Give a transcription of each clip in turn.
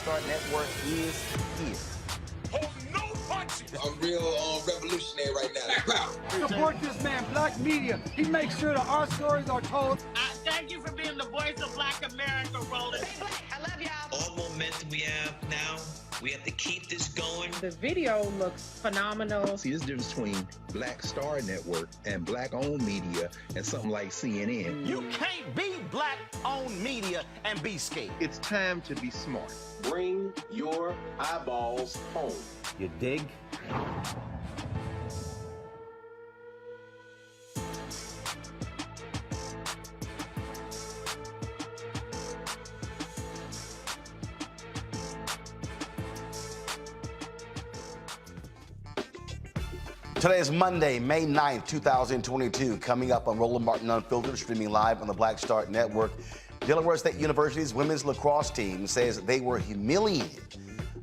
Start Network is here. Hold no punches. I'm real revolutionary right now. Support this man, Black Media. He makes sure that our stories are told. That Thank you for being the voice of Black America, Roland. Stay black. I love y'all. All momentum we have now, we have to keep this going. The video looks phenomenal. See, there's a difference between Black Star Network and Black-owned media and something like CNN. You can't be Black-owned media and be scared. It's time to be smart. Bring your eyeballs home. You dig? Today is Monday, May 9th, 2022. Coming up on Roland Martin Unfiltered, streaming live on the Black Star Network. Delaware State University's women's lacrosse team says they were humiliated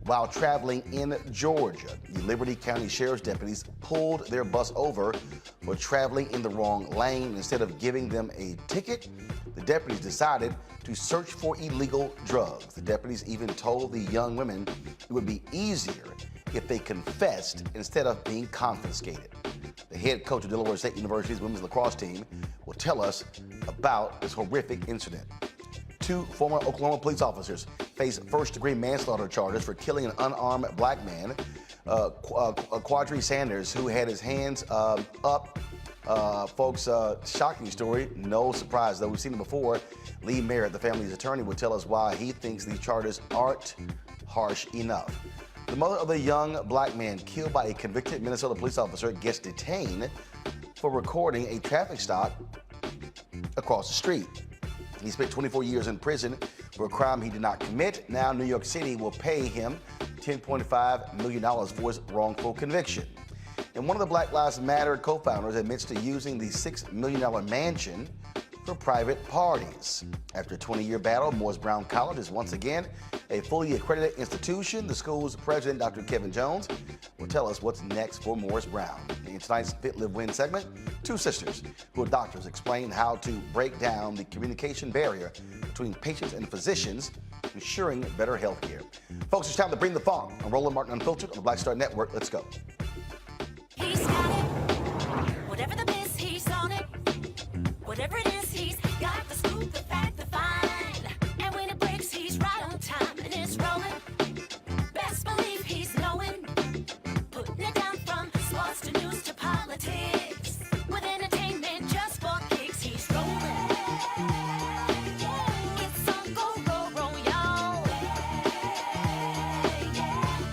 while traveling in Georgia. The Liberty County Sheriff's deputies pulled their bus over for traveling in the wrong lane. Instead of giving them a ticket, the deputies decided to search for illegal drugs. The deputies even told the young women it would be easier if they confessed instead of being confiscated. The head coach of Delaware State University's women's lacrosse team will tell us about this horrific incident. Two former Oklahoma police officers face first-degree manslaughter charges for killing an unarmed black man, Quadry Sanders, who had his hands up. Folks, shocking story, no surprise though. We've seen it before. Lee Merritt, the family's attorney, will tell us why he thinks these charges aren't harsh enough. The mother of the young black man killed by a convicted Minnesota police officer gets detained for recording a traffic stop across the street. He spent 24 years in prison for a crime he did not commit. Now New York City will pay him $10.5 million for his wrongful conviction. And one of the Black Lives Matter co-founders admits to using the $6 million mansion for private parties. After a 20-year battle, Morris Brown College is once again a fully accredited institution. The school's president, Dr. Kevin Jones, will tell us what's next for Morris Brown. In tonight's Fit, Live, Win segment, two sisters who are doctors explain how to break down the communication barrier between patients and physicians, ensuring better health care. Folks, it's time to bring the funk on Roland Martin Unfiltered on the Black Star Network. Let's go. He's got it. Whatever the miss, he's on it. Whatever it is, he's got the scoop, the fact, the find. And when it breaks, he's right on time and it's rolling. Best believe he's knowing. Putting it down from sports to news to politics. With entertainment just for kicks, he's rolling. It's on go, y'all.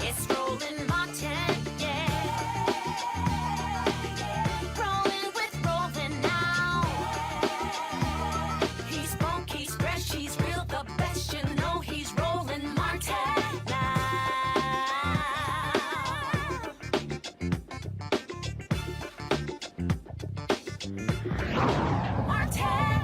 It's Roland Martin, yeah. Rolling with Roland now. He's funk, he's fresh, he's real, the best, you know he's Roland Martin now. Martin.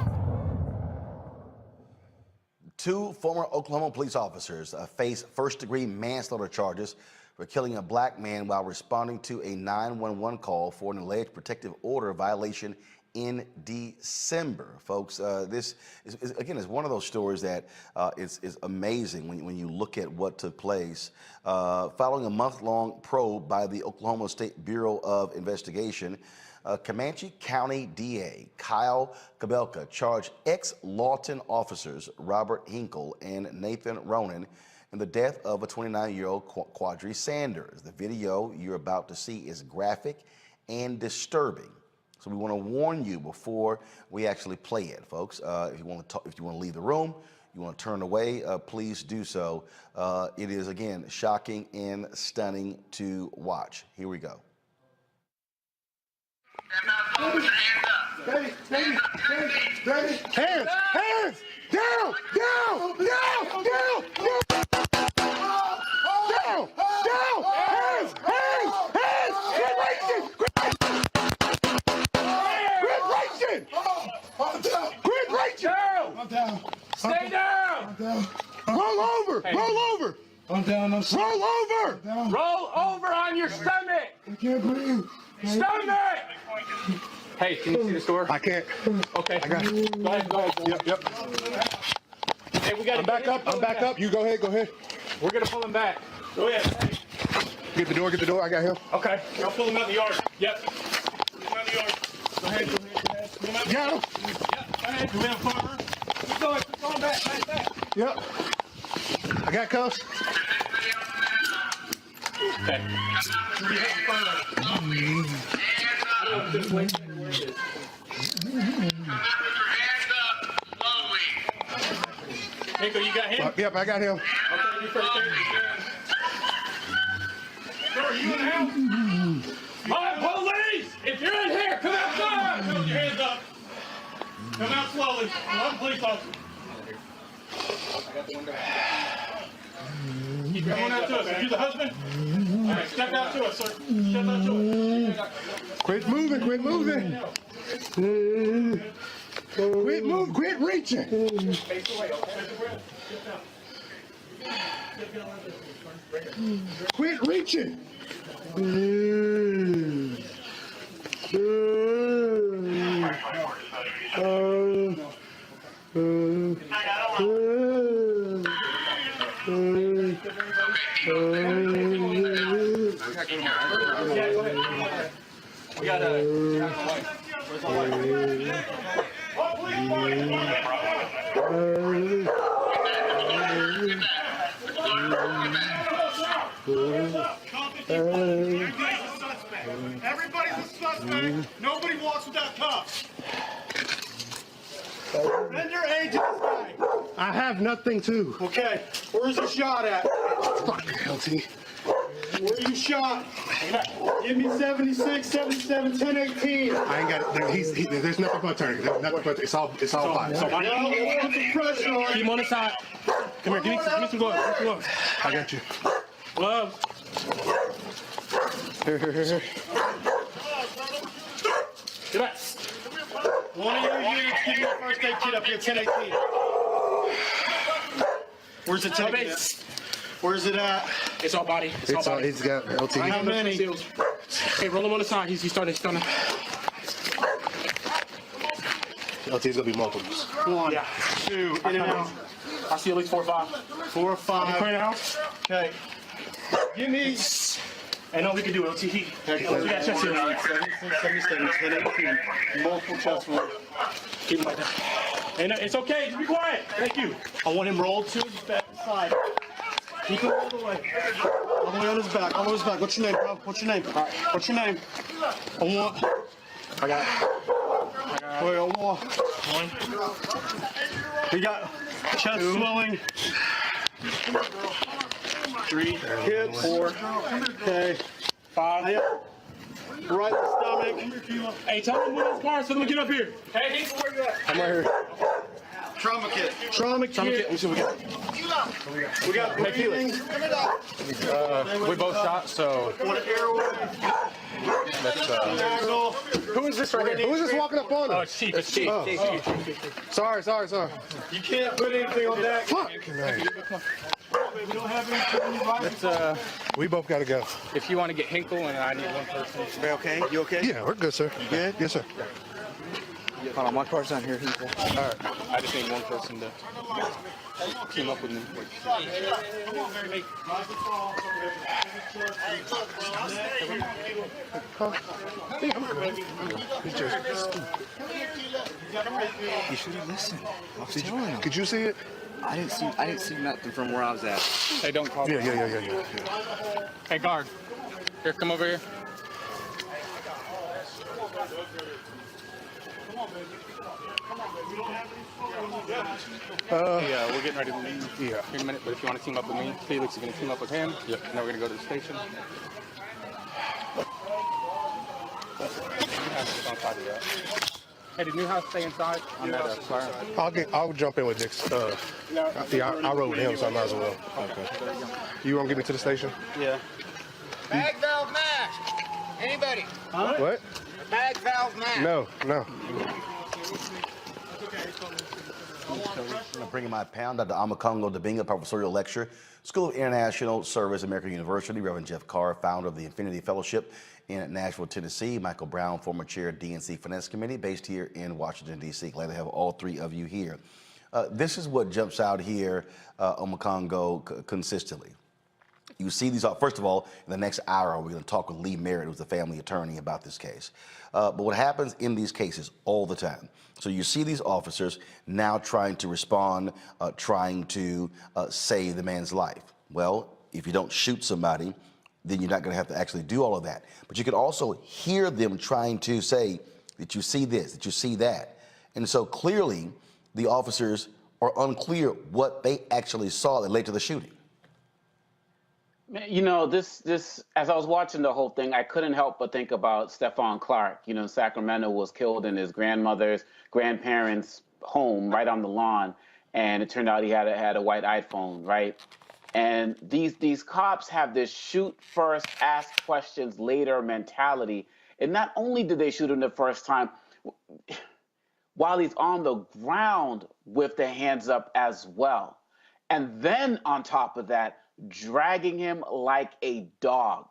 Two former Oklahoma police officers face first-degree manslaughter charges for killing a black man while responding to a 911 call for an alleged protective order violation in December. Folks, this is one of those stories that is amazing when you look at what took place. Following a month-long probe by the Oklahoma State Bureau of Investigation, Comanche County DA Kyle Kabelka charged ex-Lawton officers Robert Hinkle and Nathan Ronan in the death of a 29-year-old Quadry Sanders. The video you're about to see is graphic and disturbing. So we want to warn you before we actually play it, folks. If you want to leave the room, you want to turn away, please do so. It is, again, shocking and stunning to watch. Here we go. Hands up. Hands down, down, down, down, down, hands, quit racing, I'm down. Stay down. Roll over. I'm down. Roll over. Roll over on your stomach. I can't breathe. Stomach. Hey, can you see this door? I can't. Okay. I got it. Go ahead. Yep. Hey, we got. I'm back up. You go ahead. We're gonna pull him back. Go ahead. Get the door. I got him. Okay. Y'all pull him out the yard. Yep. Pull him out the yard. Go ahead. Got him. Yep. Go ahead. Do we have a cover? Keep going back. Yep. I got cuffs. Okay. Nico, you got him? Yep, I got him. Okay, you first. Sir, are you in the house? All right, police! If you're in here, come outside! Put your hands up. Come out slowly. One police officer. Keep your hands out to us. Are you the husband? All right, step out to us, sir. Step out to us. Quit moving. Quit reaching. Face away, okay? Quit reaching. We got a wife. Where's my wife? Oh, please, everybody's a suspect. Nobody walks without cuffs. Send your aid to this guy. I have nothing to. Okay, where's the shot at? Fuck, LT. Where you shot? Give me 76, 77, 1018. I ain't got it. There's nothing but turn. There's nothing but it's all fine. Let's put some pressure on. Keep him on the side. Come here, give me some gloves. I got you. Gloves. Here. Get back. One of your units, give me a first aid kit up here, 1018. Where's it taking it? Where's it at? It's all body. It's all body. He's got LT. How many? Hey, roll him on the side. He's starting. LT's gonna be multiples. 1, 2, in and out. I see at least 4 or 5. 4 or 5. Clear the house. Okay. Give me. And all we can do LT. We got chest here. 77, 1018. Multiple chest wounds. Keep him like that. And it's okay. Just be quiet. Thank you. I want him rolled to his back side. Keep him all the way. All the way on his back. What's your name, bro? What's your name? What's your name? I got it. Wait, one. We got chest swelling. 3 hits. 4. Okay. 5. Right in the stomach. Hey, tell him what his car so we get up here. Hey, where you at? I'm right here. Trauma kit. Let me see what we got. We got breathing. We both shot, so Who is this right here? Who is this walking up on us? oh, it's cheap. It's cheap. Oh. Sorry. You can't put anything on that. Fuck. We don't have anything right. Let's, We both gotta go. if you want to get Hinkle, and I need one person. Okay, you okay? Yeah, we're good, sir. You good? Yes, sir. Hold on, my car's on here, Hinkle. All right. I just need one person to team up with me. You should have listened. I was telling him. Could you see it? I didn't see nothing from where I was at. Hey, don't call me. Yeah. Hey, guard. Here, come over here. Yeah, we're getting ready to leave here in a minute, but if you want to team up with me, Felix is going to team up with him. Yep. Now we're going to go to the station. Hey, did Newhouse stay inside on that flyer? I'll jump in with Dix. Yeah, I rode with him, so I might as well. Okay. You want to get me to the station? Yeah. Bag valve mask. Anybody? Huh? What? Bag valve mask. No. I'm bringing my pound at the Amakongo Dabinga Professorial Lecture, School of International Service, American University. Reverend Jeff Carr, founder of the Infinity Fellowship in Nashville, Tennessee. Michael Brown, former chair of DNC Finance Committee, based here in Washington, D.C. Glad to have all three of you here. This is what jumps out here, Amakongo, consistently. You see these, first of all, in the next hour, we're going to talk with Lee Merritt, who's the family attorney, about this case. But what happens in these cases all the time, so you see these officers now trying to respond, trying to save the man's life. Well, if you don't shoot somebody, then you're not going to have to actually do all of that. But you can also hear them trying to say that you see this, that you see that. And so clearly, the officers are unclear what they actually saw that led to the shooting. You know, this as I was watching the whole thing, I couldn't help but think about Stephon Clark. You know, Sacramento was killed in his grandmother's grandparents' home right on the lawn, and it turned out he had a white iPhone, right? And these cops have this shoot first, ask questions later mentality. And not only did they shoot him the first time, while he's on the ground with the hands up as well. And then on top of that, dragging him like a dog.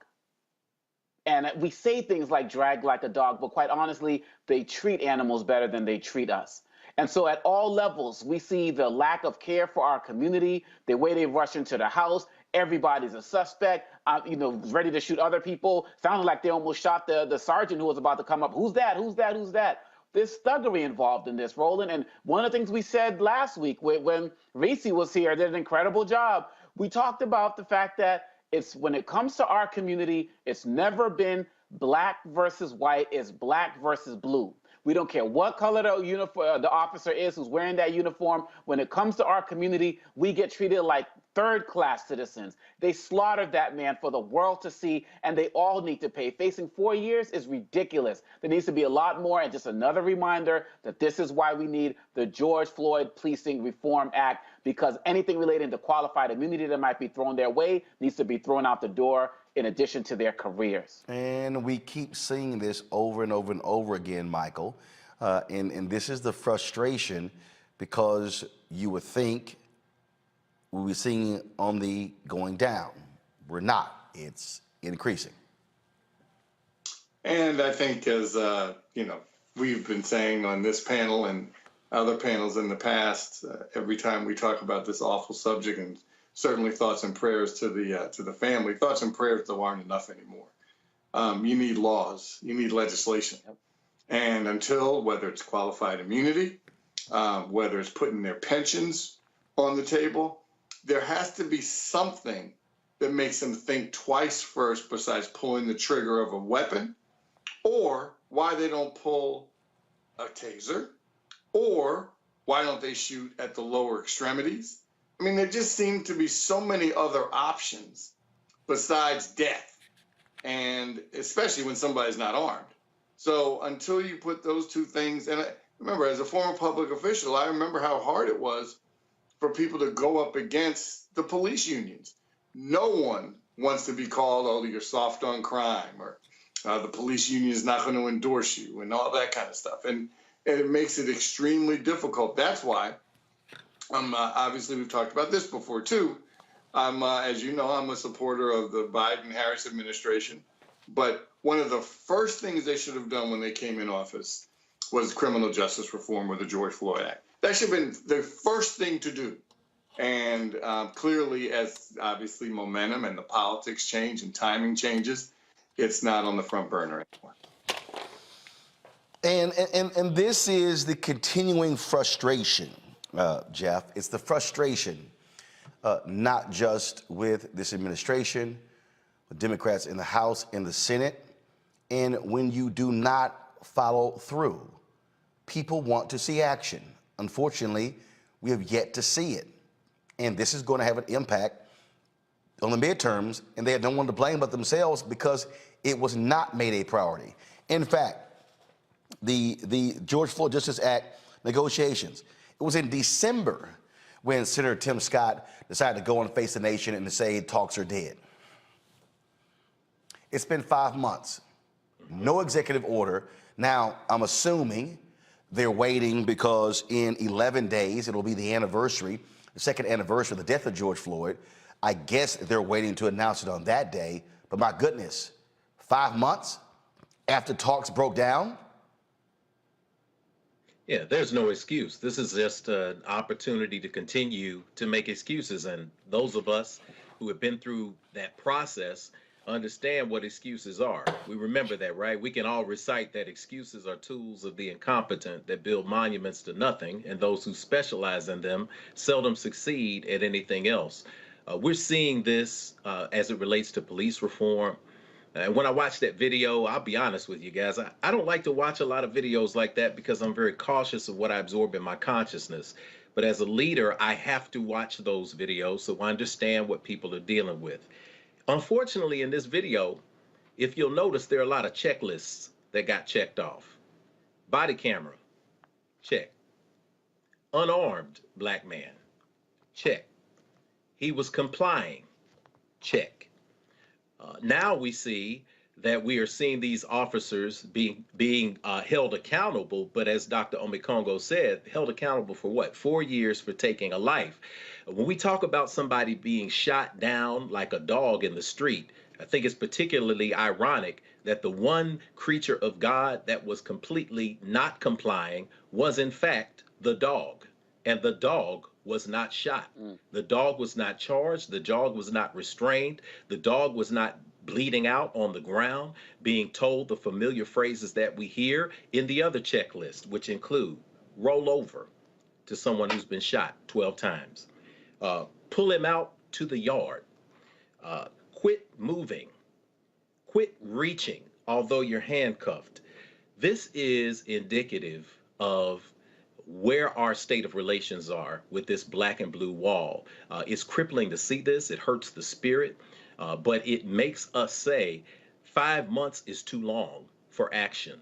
And we say things like drag like a dog, but quite honestly, they treat animals better than they treat us. And so at all levels, we see the lack of care for our community, the way they rush into the house. Everybody's a suspect, you know, ready to shoot other people. Sounded like they almost shot the sergeant who was about to come up. Who's that? Who's that? Who's that? There's thuggery involved in this, Roland. And one of the things we said last week when Reese was here, did an incredible job. We talked about the fact that it's when it comes to our community, it's never been black versus white, it's black versus blue. We don't care what color the officer is who's wearing that uniform. When it comes to our community, we get treated like third-class citizens. They slaughtered that man for the world to see, and they all need to pay. Facing 4 years is ridiculous. There needs to be a lot more, and just another reminder that this is why we need the George Floyd Policing Reform Act, because anything relating to qualified immunity that might be thrown their way needs to be thrown out the door in addition to their careers. And we keep seeing this over and over and over again, Michael. And this is the frustration, because you would think we were seeing on the going down. We're not. It's increasing. And I think, as you know, we've been saying on this panel and other panels in the past, every time we talk about this awful subject, and certainly thoughts and prayers to the family. Thoughts and prayers, though, aren't enough anymore. You need laws. You need legislation. And until, whether it's qualified immunity, whether it's putting their pensions on the table, there has to be something that makes them think twice first besides pulling the trigger of a weapon, or why they don't pull a taser, or why don't they shoot at the lower extremities. I mean, there just seem to be so many other options besides death, and especially when somebody's not armed. So until you put those two things, and remember, as a former public official, I remember how hard it was for people to go up against the police unions. No one wants to be called, oh, you're soft on crime, or the police union is not going to endorse you, and all that kind of stuff. And it makes it extremely difficult. That's why obviously we've talked about this before too. As you know, I'm a supporter of the Biden-Harris administration. But one of the first things they should have done when they came in office was criminal justice reform with the George Floyd Act. That should have been the first thing to do. And clearly, as obviously momentum and the politics change and timing changes, it's not on the front burner anymore. And this is the continuing frustration, Jeff. It's the frustration, not just with this administration, with Democrats in the House and the Senate. And when you do not follow through, people want to see action. Unfortunately, we have yet to see it. And this is going to have an impact on the midterms, and they had no one to blame but themselves because it was not made a priority. In fact, the George Floyd Justice Act negotiations, it was in December when Senator Tim Scott decided to go and face the nation and to say talks are dead. It's been 5 months, no executive order. Now, I'm assuming they're waiting because in 11 days, it'll be the anniversary, the second anniversary of the death of George Floyd. I guess they're waiting to announce it on that day. But my goodness, 5 months after talks broke down? Yeah, there's no excuse. This is just an opportunity to continue to make excuses. And those of us who have been through that process understand what excuses are. We remember that, right? We can all recite that excuses are tools of the incompetent that build monuments to nothing, and those who specialize in them seldom succeed at anything else. We're seeing this as it relates to police reform. And when I watch that video, I'll be honest with you guys, I don't like to watch a lot of videos like that because I'm very cautious of what I absorb in my consciousness. But as a leader, I have to watch those videos so I understand what people are dealing with. Unfortunately, in this video, if you'll notice, there are a lot of checklists that got checked off. Body camera, check. Unarmed black man, check. He was complying, check. Now we see that we are seeing these officers being held accountable, but as Dr. Omekongo said, held accountable for what? 4 years for taking a life. When we talk about somebody being shot down like a dog in the street, I think it's particularly ironic that the one creature of God that was completely not complying was in fact the dog, and the dog was not shot. The dog was not charged. The dog was not restrained. The dog was not bleeding out on the ground, being told the familiar phrases that we hear in the other checklist, which include roll over to someone who's been shot 12 times, pull him out to the yard, quit moving, quit reaching, although you're handcuffed. This is indicative of where our state of relations are with this black and blue wall. It's crippling to see this. It hurts the spirit, but it makes us say 5 months is too long for action.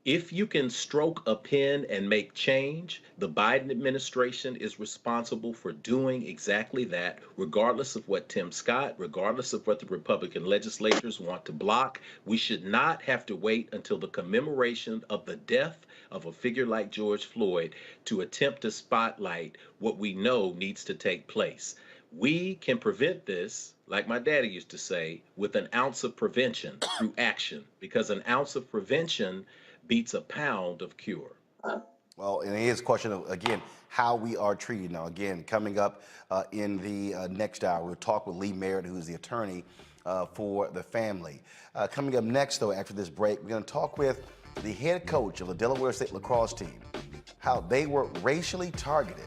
If you can stroke a pen and make change, the Biden administration is responsible for doing exactly that, regardless of what Tim Scott, regardless of what the Republican legislators want to block. We should not have to wait until the commemoration of the death of a figure like George Floyd to attempt to spotlight what we know needs to take place. We can prevent this, like my daddy used to say, with an ounce of prevention through action, because an ounce of prevention beats a pound of cure. Well, and it is a question of, again, how we are treated. Now, again, coming up in the next hour, we'll talk with Lee Merritt, who is the attorney for the family. Coming up next, though, after this break, we're going to talk with the head coach of the Delaware State Lacrosse team, how they were racially targeted,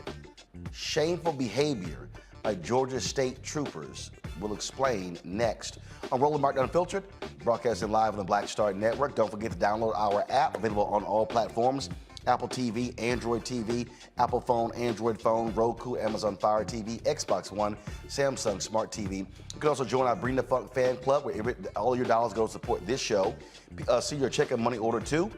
shameful behavior by Georgia State troopers. We'll explain next on Roland Martin Unfiltered, broadcasting live on the Black Star Network. Don't forget to download our app, available on all platforms: Apple TV, Android TV, Apple phone, Android phone, Roku, Amazon Fire TV, Xbox One, Samsung Smart TV. You can also join our Bring the Funk fan club, where all your dollars go to support this show. See your check and money order too.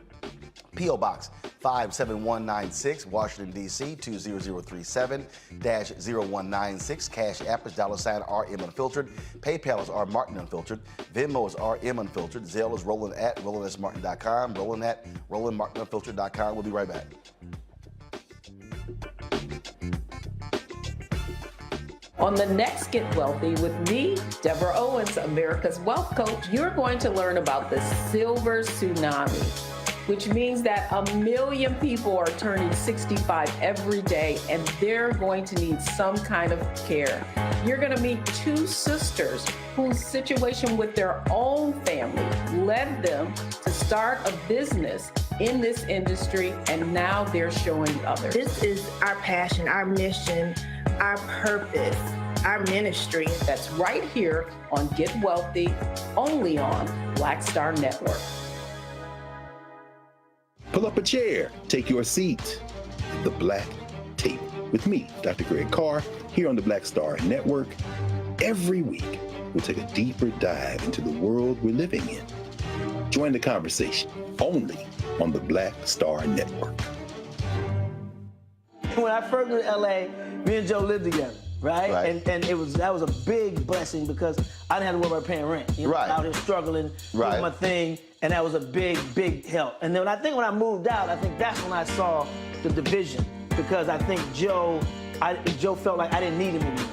P.O. Box 57196, Washington, D.C. 20037-0196. Cash App is $RM Unfiltered. PayPal is R Martin Unfiltered. Venmo is RM Unfiltered. Zelle is Roland at RolandSMartin.com. Roland at RolandMartinUnfiltered.com. We'll be right back. On the next Get Wealthy with me, Deborah Owens, America's Wealth Coach, you're going to learn about the silver tsunami, which means that 1 million people are turning 65 every day, and they're going to need some kind of care. You're going to meet two sisters whose situation with their own family led them to start a business in this industry, and now they're showing others. This is our passion, our mission, our purpose, our ministry. That's right here on Get Wealthy, only on Black Star Network. Pull up a chair, take your seat at the Black Table with me, Dr. Greg Carr, here on the Black Star Network. Every week, we'll take a deeper dive into the world we're living in. Join the conversation only on the Black Star Network. When I first moved to LA, me and Joe lived together, right? And that was a big blessing because I didn't have to worry about paying rent. You know, out here struggling, doing my thing, and that was a big, big help. And then when I moved out, I think that's when I saw the division, because I think Joe felt like I didn't need him anymore.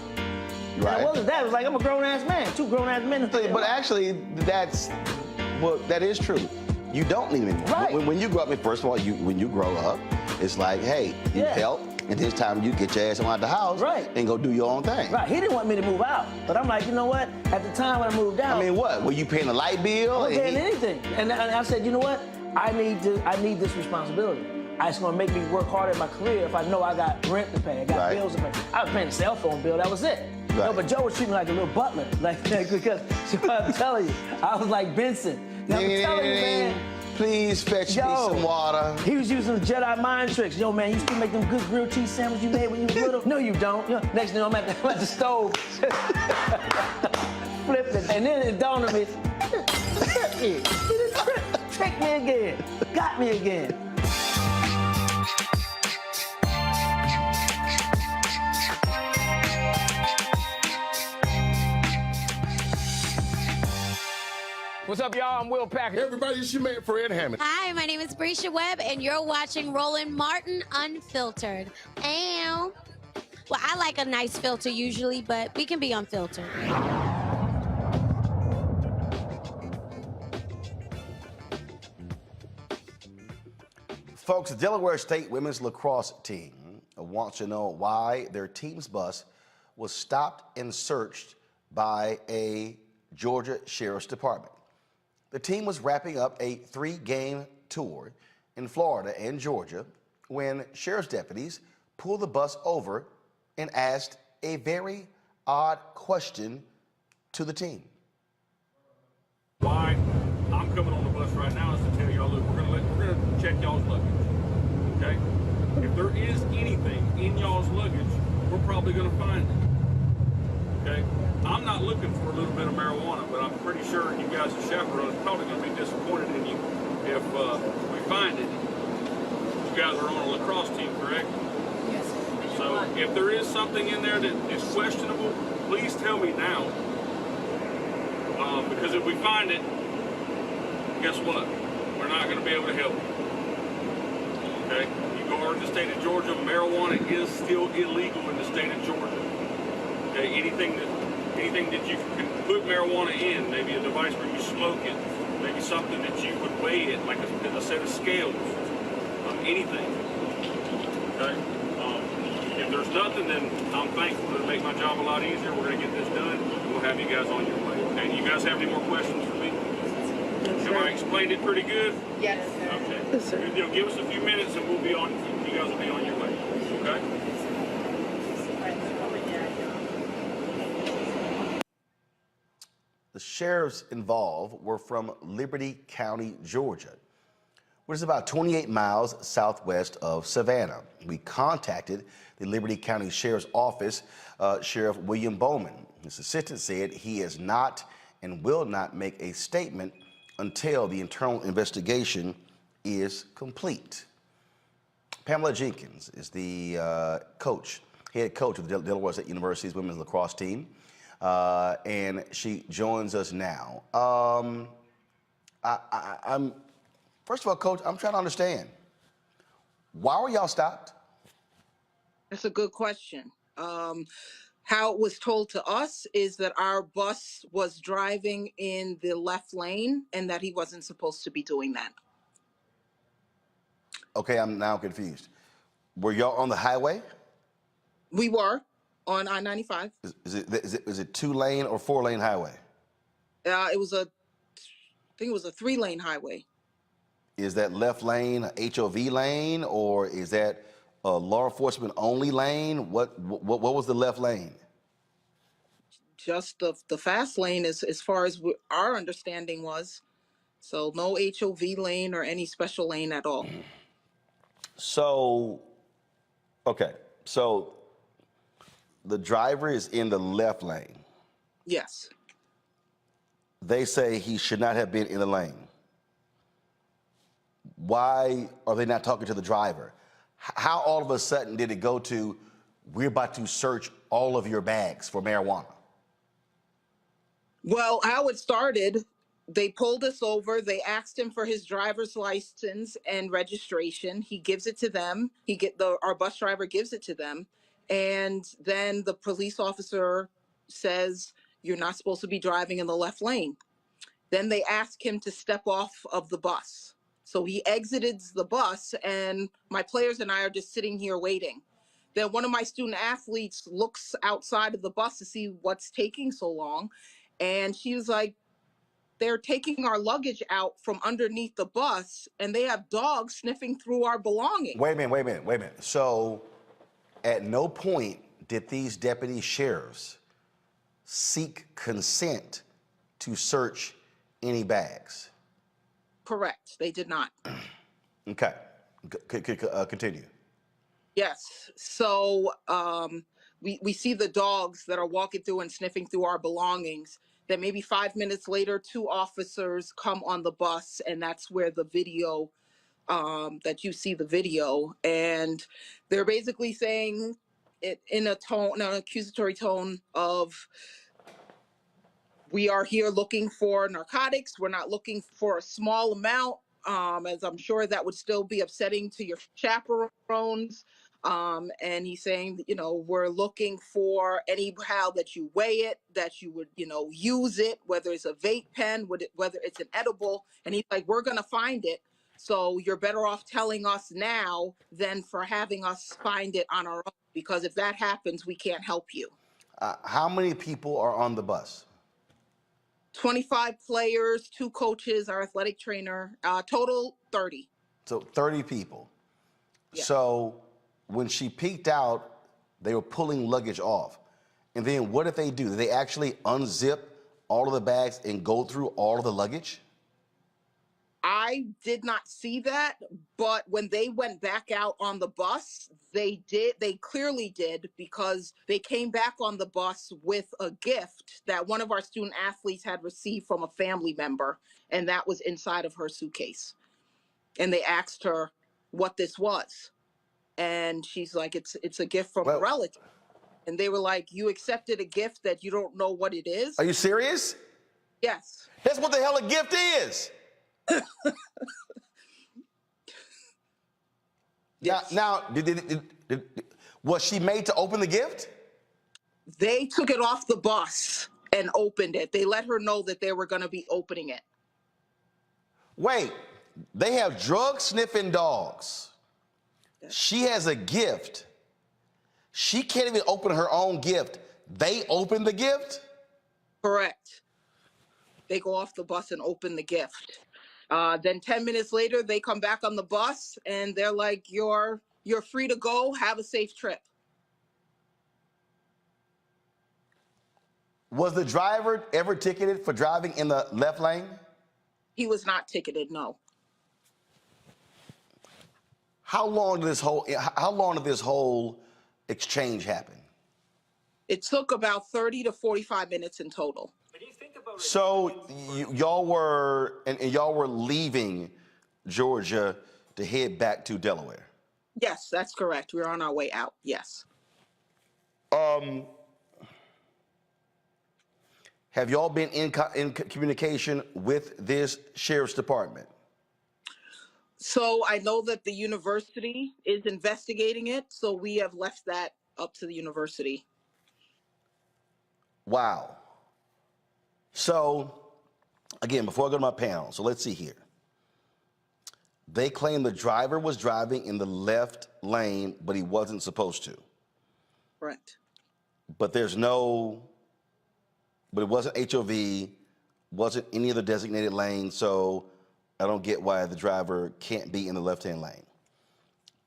And it wasn't that. It was like, I'm a grown-ass man, two grown-ass men. But actually, that is true. You don't need him anymore. When you grow up, first of all, when you grow up, it's like, hey, you help. And this time you get your ass out the house and go do your own thing. Right. He didn't want me to move out. But I'm like, you know what? At the time when I moved out. I mean, what? Were you paying a light bill? I wasn't paying anything. And I said, you know what? I need this responsibility. It's going to make me work harder at my career if I know I got rent to pay, I got bills to pay. I was paying a cell phone bill, that was it. Right. No, but Joe was treating me like a little butler. Because I'm telling you, I was like Benson. I'm telling you, man. Please fetch me some water. He was using Jedi mind tricks. Yo, man, you still make them good grilled cheese sandwiches you made when you was little? No, you don't. Next thing I'm at the stove. Flipped it. And then it dawned on me, trick me again. Got me again. What's up, y'all? I'm Will Packer. Everybody, it's your man, Fred Hammond. Hi, my name is Brescia Webb, and you're watching Roland Martin Unfiltered. Well, I like a nice filter usually, but we can be unfiltered. Folks, the Delaware State women's lacrosse team wants to know why their team's bus was stopped and searched by a Georgia Sheriff's Department. The team was wrapping up a 3-game tour in Florida and Georgia when sheriff's deputies pulled the bus over and asked a very odd question to the team. Why I'm coming on the bus right now is to tell y'all, look, we're gonna check y'all's luggage, okay? If there is anything in y'all's luggage, we're probably gonna find it, okay? I'm not looking for a little bit of marijuana, but I'm pretty sure you guys as chaperones are probably going to be disappointed in you if we find it. You guys are on a lacrosse team, correct? Yes. So if there is something in there that is questionable, please tell me now. Because if we find it, guess what? We're not going to be able to help you. Okay? You go over to the state of Georgia, marijuana is still illegal in the state of Georgia. Okay? Anything that you can put marijuana in, maybe a device where you smoke it, maybe something that you would weigh it, like a set of scales, anything. Okay? If there's nothing, then I'm thankful to make my job a lot easier. We're going to get this done. We'll have you guys on your way. Okay? You guys have any more questions for me? Have I explained it pretty good? Yes, sir. Okay. Yes, sir. Good deal. Give us a few minutes and we'll be on. You guys will be on your way. Okay? The sheriffs involved were from Liberty County, Georgia, which is about 28 miles southwest of Savannah. We contacted the Liberty County Sheriff's Office, Sheriff William Bowman. His assistant said he is not and will not make a statement until the internal investigation is complete. Pamela Jenkins is the head coach of the Delaware State University's women's lacrosse team. And she joins us now. I'm first of all, Coach, I'm trying to understand. Why were y'all stopped? That's a good question. How it was told to us is that our bus was driving in the left lane and that he wasn't supposed to be doing that. Okay, I'm now confused. Were y'all on the highway? We were. On I-95. Is it 2-lane or 4-lane highway? I think it was a 3-lane highway. Is that left lane a HOV lane, or is that a law enforcement only lane? What was the left lane? Just the fast lane as far as our understanding was. So no HOV lane or any special lane at all. So, okay, so the driver is in the left lane. Yes. They say he should not have been in the lane. Why are they not talking to the driver? How all of a sudden did it go to, we're about to search all of your bags for marijuana? Well, how it started, they pulled us over. They asked him for his driver's license and registration. He gives it to them. Our bus driver gives it to them. And then the police officer says, you're not supposed to be driving in the left lane. Then they ask him to step off of the bus. So he exits the bus and my players and I are just sitting here waiting. Then one of my student athletes looks outside of the bus to see what's taking so long. And she was like, they're taking our luggage out from underneath the bus and they have dogs sniffing through our belongings. Wait a minute. So at no point did these deputy sheriffs seek consent to search any bags? Correct. They did not. Okay. Continue. Yes. So we see the dogs that are walking through and sniffing through our belongings. Then maybe 5 minutes later, 2 officers come on the bus, and that's where the video, that you see the video. And they're basically saying it in an accusatory tone of, we are here looking for narcotics. We're not looking for a small amount, as I'm sure that would still be upsetting to your chaperones. And he's saying, we're looking for anyhow that you weigh it, that you would, use it, whether it's a vape pen, whether it's an edible. And he's like, we're going to find it. So you're better off telling us now than for having us find it on our own, because if that happens, we can't help you. How many people are on the bus? 25 players, 2 coaches, our athletic trainer, total 30. So 30 people. Yeah. So when she peeked out, they were pulling luggage off. And then what did they do? Did they actually unzip all of the bags and go through all of the luggage? I did not see that, but when they went back out on the bus, they clearly did, because they came back on the bus with a gift that one of our student athletes had received from a family member, and that was inside of her suitcase. And they asked her what this was. And she's like, it's a gift from a relative. And they were like, you accepted a gift that you don't know what it is? Are you serious? Yes. That's what the hell a gift is. Yes. Now, was she made to open the gift? They took it off the bus and opened it. They let her know that they were going to be opening it. Wait, they have drug-sniffing dogs. She has a gift. She can't even open her own gift. They open the gift? Correct. They go off the bus and open the gift. Then 10 minutes later, they come back on the bus and they're like, you're free to go. Have a safe trip. Was the driver ever ticketed for driving in the left lane? He was not ticketed, no. How long did this whole exchange happen? It took about 30 to 45 minutes in total. So y'all were leaving Georgia to head back to Delaware. Yes, that's correct. We're on our way out. Yes. Have y'all been in communication with this sheriff's department? So I know that the university is investigating it, so we have left that up to the university. Wow. So, again, before I go to my panel, so let's see here. They claim the driver was driving in the left lane, but he wasn't supposed to. Correct. But it wasn't HOV, wasn't any other designated lane, so I don't get why the driver can't be in the left-hand lane.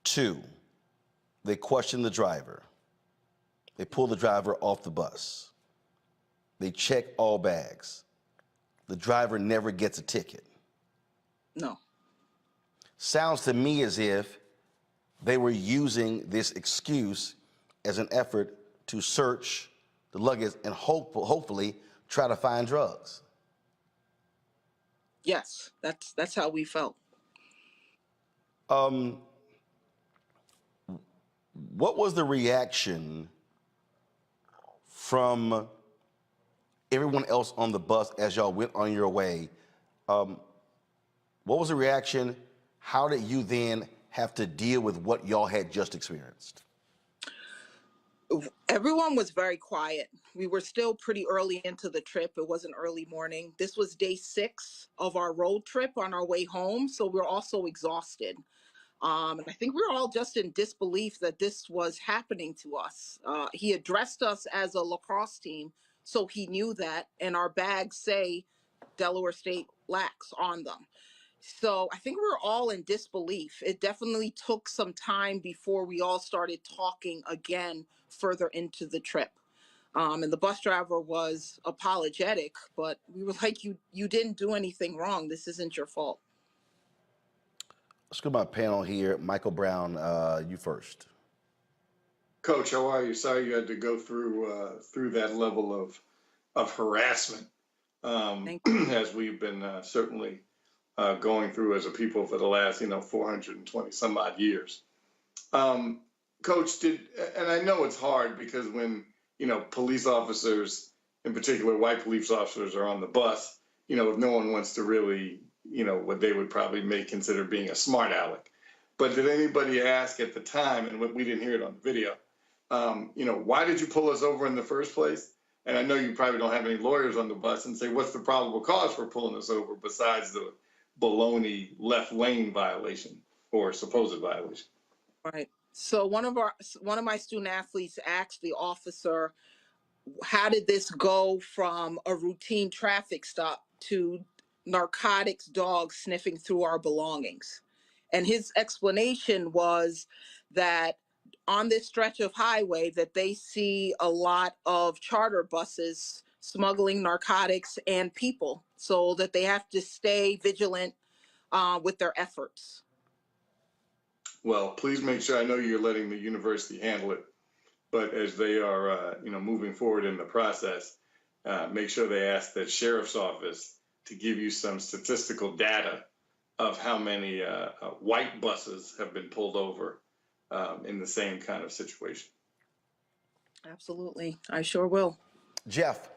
2, they question the driver. They pull the driver off the bus. They check all bags. The driver never gets a ticket. No. Sounds to me as if they were using this excuse as an effort to search the luggage and hopefully try to find drugs. Yes, that's how we felt. What was the reaction from everyone else on the bus as y'all went on your way? What was the reaction? How did you then have to deal with what y'all had just experienced? Everyone was very quiet. We were still pretty early into the trip. It wasn't early morning. This was day 6 of our road trip on our way home, so we're also exhausted. And I think we were all just in disbelief that this was happening to us. He addressed us as a lacrosse team, so he knew that, and our bags say Delaware State Lax on them. So I think we were all in disbelief. It definitely took some time before we all started talking again further into the trip. And the bus driver was apologetic, but we were like, you didn't do anything wrong. This isn't your fault. Let's go to my panel here. Michael Brown, you first. Coach, how are you? Sorry you had to go through that level of harassment as we've been certainly going through as a people for the last 420 some odd years. Coach, and I know it's hard because when police officers, in particular white police officers, are on the bus, if no one wants to really what they would probably consider being a smart aleck. But did anybody ask at the time, and we didn't hear it on the video, why did you pull us over in the first place? And I know you probably don't have any lawyers on the bus and say, what's the probable cause for pulling us over besides the baloney left lane violation or supposed violation? Right. So one of my student athletes asked the officer, how did this go from a routine traffic stop to narcotics dogs sniffing through our belongings? And his explanation was that on this stretch of highway that they see a lot of charter buses smuggling narcotics and people, so that they have to stay vigilant with their efforts. Well, please make sure, I know you're letting the university handle it, but as they are, moving forward in the process, make sure they ask the sheriff's office to give you some statistical data of how many white buses have been pulled over in the same kind of situation. Absolutely, I sure will. Jeff.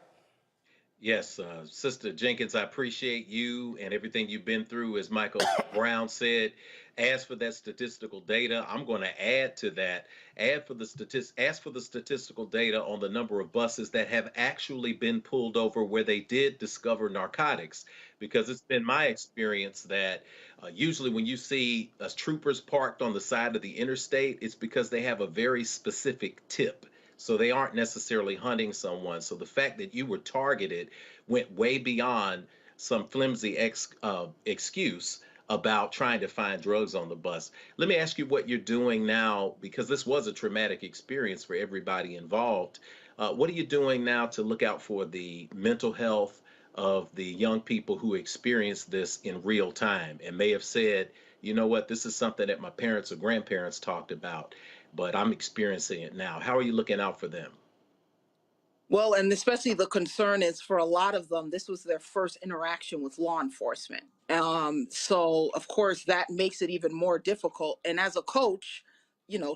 Yes, Sister Jenkins, I appreciate you and everything you've been through. As Michael Brown said, ask for that statistical data. I'm going to add to that. Ask for the statistical data on the number of buses that have actually been pulled over where they did discover narcotics, because it's been my experience that usually when you see troopers parked on the side of the interstate, it's because they have a very specific tip. So they aren't necessarily hunting someone. So the fact that you were targeted went way beyond some flimsy excuse about trying to find drugs on the bus. Let me ask you what you're doing now, because this was a traumatic experience for everybody involved. What are you doing now to look out for the mental health of the young people who experience this in real time and may have said, you know what, this is something that my parents or grandparents talked about, but I'm experiencing it now. How are you looking out for them? Well, and especially the concern is for a lot of them, this was their first interaction with law enforcement. So, of course, that makes it even more difficult. And as a coach,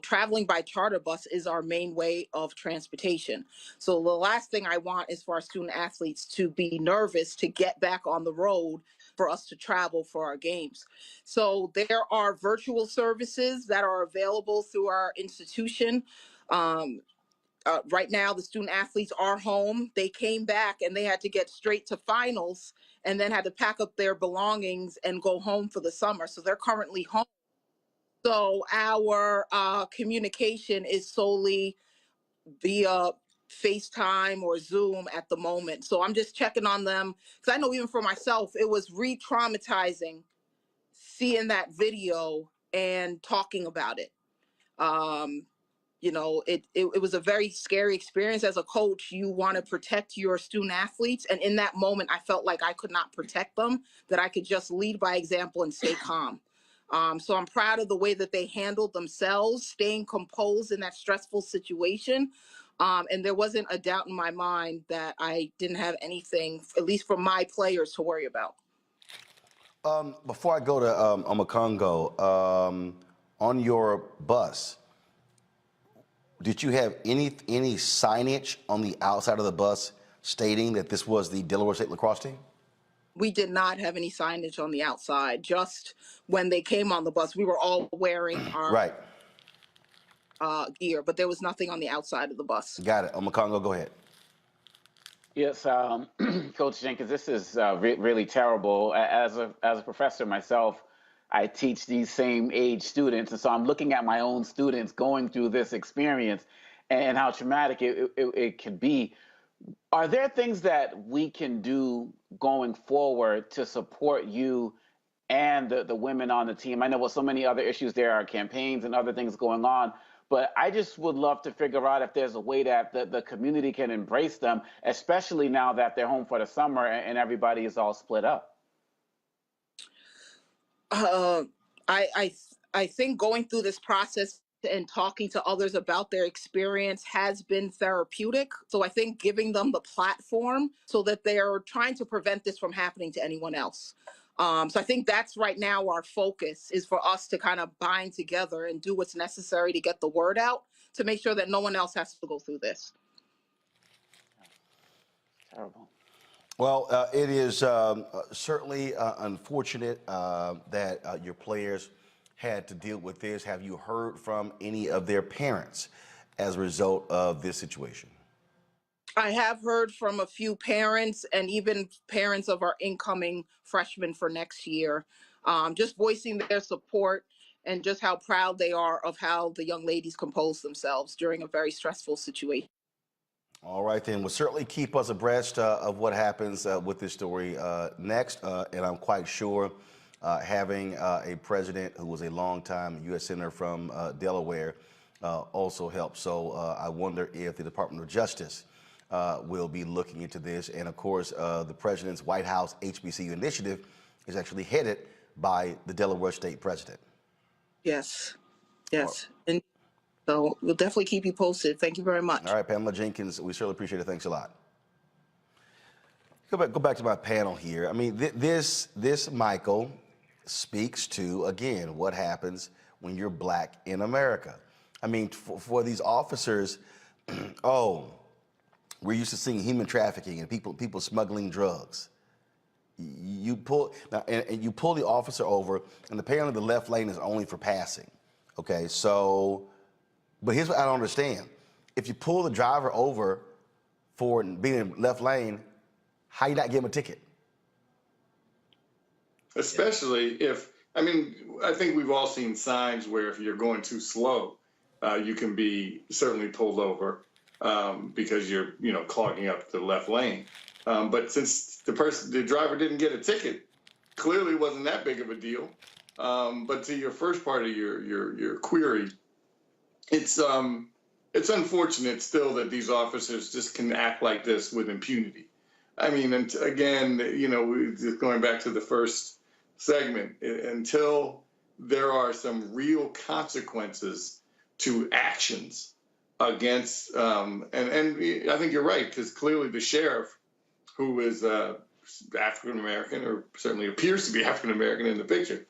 traveling by charter bus is our main way of transportation. So the last thing I want is for our student athletes to be nervous to get back on the road for us to travel for our games. So there are virtual services that are available through our institution. Right now, the student athletes are home. They came back and they had to get straight to finals and then had to pack up their belongings and go home for the summer. So they're currently home. So our communication is solely via FaceTime or Zoom at the moment. So I'm just checking on them, because I know even for myself, it was re-traumatizing seeing that video and talking about it. It was a very scary experience. As a coach, you want to protect your student athletes. And in that moment, I felt like I could not protect them, that I could just lead by example and stay calm. So I'm proud of the way that they handled themselves, staying composed in that stressful situation. And there wasn't a doubt in my mind that I didn't have anything, at least for my players, to worry about. Before I go to Omakongo, on your bus, did you have any signage on the outside of the bus stating that this was the Delaware State lacrosse team? We did not have any signage on the outside. Just when they came on the bus, we were all wearing our gear, but there was nothing on the outside of the bus. Got it. Omakongo, go ahead. Yes, Coach Jenkins, this is really terrible. As a professor myself, I teach these same age students. And so I'm looking at my own students going through this experience and how traumatic it can be. Are there things that we can do going forward to support you and the women on the team? I know with so many other issues, there are campaigns and other things going on, but I just would love to figure out if there's a way that the community can embrace them, especially now that they're home for the summer and everybody is all split up. I think going through this process and talking to others about their experience has been therapeutic. So I think giving them the platform so that they're trying to prevent this from happening to anyone else. So I think that's right now our focus is for us to kind of bind together and do what's necessary to get the word out to make sure that no one else has to go through this. Terrible. Well, it is certainly unfortunate that your players had to deal with this. Have you heard from any of their parents as a result of this situation? I have heard from a few parents and even parents of our incoming freshmen for next year, just voicing their support and just how proud they are of how the young ladies composed themselves during a very stressful situation. All right, then. Well, certainly keep us abreast of what happens with this story next. And I'm quite sure having a president who was a longtime U.S. Senator from Delaware also helps. So I wonder if the Department of Justice will be looking into this. And of course, the president's White House HBCU initiative is actually headed by the Delaware State president. Yes, yes. And so we'll definitely keep you posted. Thank you very much. All right, Pamela Jenkins, we certainly appreciate it. Thanks a lot. Go back to my panel here. I mean, this Michael speaks to, again, what happens when you're black in America. I mean, for these officers, oh, we're used to seeing human trafficking and people smuggling drugs. You pull and you pull the officer over, and apparently the left lane is only for passing. Okay, so, but here's what I don't understand: if you pull the driver over for being in left lane, how you not give him a ticket? Especially if, I mean, I think we've all seen signs where if you're going too slow, you can be certainly pulled over because you're, clogging up the left lane. But since the driver didn't get a ticket, clearly wasn't that big of a deal. But to your first part of your query, it's unfortunate still that these officers just can act like this with impunity. I mean, and again, just going back to the first segment, until there are some real consequences to actions against, and I think you're right, because clearly the sheriff, who is African American, or certainly appears to be African American in the picture,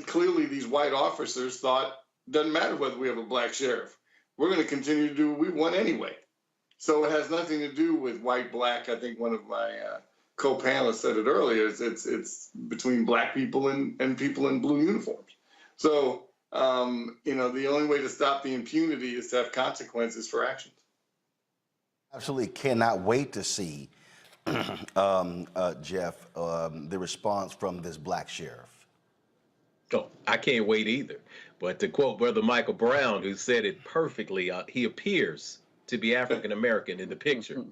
clearly these white officers thought, doesn't matter whether we have a black sheriff, we're going to continue to do what we want anyway. So it has nothing to do with white, black. I think one of my co-panelists said it earlier. It's between black people and people in blue uniforms. So the only way to stop the impunity is to have consequences for actions. Absolutely cannot wait to see, Jeff, the response from this black sheriff. Oh, I can't wait either. But to quote Brother Michael Brown, who said it perfectly, he appears to be African American in the picture.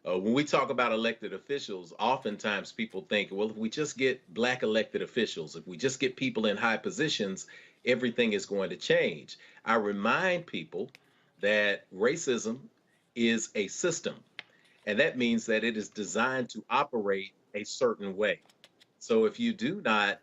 When we talk about elected officials, oftentimes people think, well, if we just get black elected officials, if we just get people in high positions, everything is going to change. I remind people that racism is a system, and that means that it is designed to operate a certain way. So if you do not,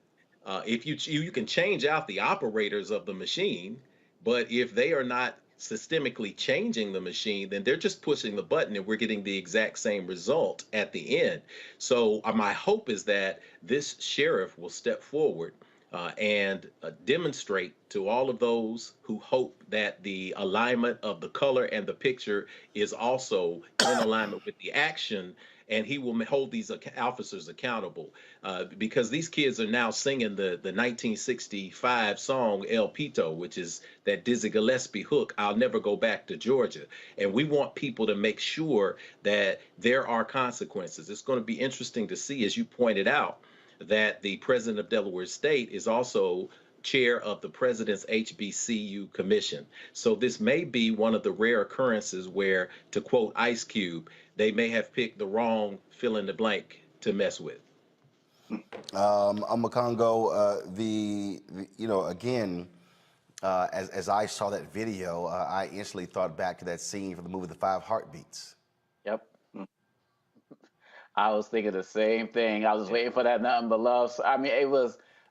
if you can change out the operators of the machine, but if they are not systemically changing the machine, then they're just pushing the button and we're getting the exact same result at the end. So my hope is that this sheriff will step forward and demonstrate to all of those who hope that the alignment of the color and the picture is also in alignment with the action, and he will hold these officers accountable, because these kids are now singing the 1965 song El Pito, which is that Dizzy Gillespie hook, I'll never go back to Georgia. And we want people to make sure that there are consequences. It's going to be interesting to see, as you pointed out, that the president of Delaware State is also chair of the president's HBCU commission. So this may be one of the rare occurrences where, to quote Ice Cube, they may have picked the wrong fill in the blank to mess with. Congo, again, as I saw that video, I instantly thought back to that scene from the movie The Five Heartbeats. Yep. I was thinking the same thing. I was waiting for that nothing but love. So, I mean,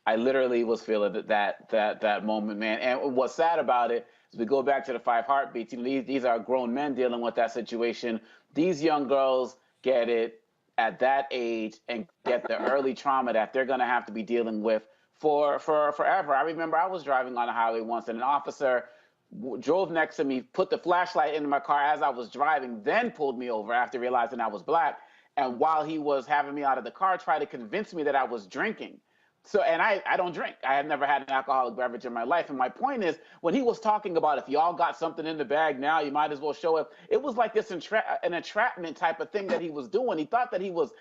I literally was feeling that moment, man. And what's sad about it is we go back to the Five Heartbeats. You know, these are grown men dealing with that situation. These young girls get it at that age and get the early trauma that they're going to have to be dealing with for forever. I remember I was driving on the highway once and an officer drove next to me, put the flashlight into my car as I was driving, then pulled me over after realizing I was black. And while he was having me out of the car, tried to convince me that I was drinking. So, and I don't drink. I have never had an alcoholic beverage in my life. And my point is, when he was talking about if y'all got something in the bag now, you might as well show it. It was like this an entrapment type of thing that he was doing. He thought that he was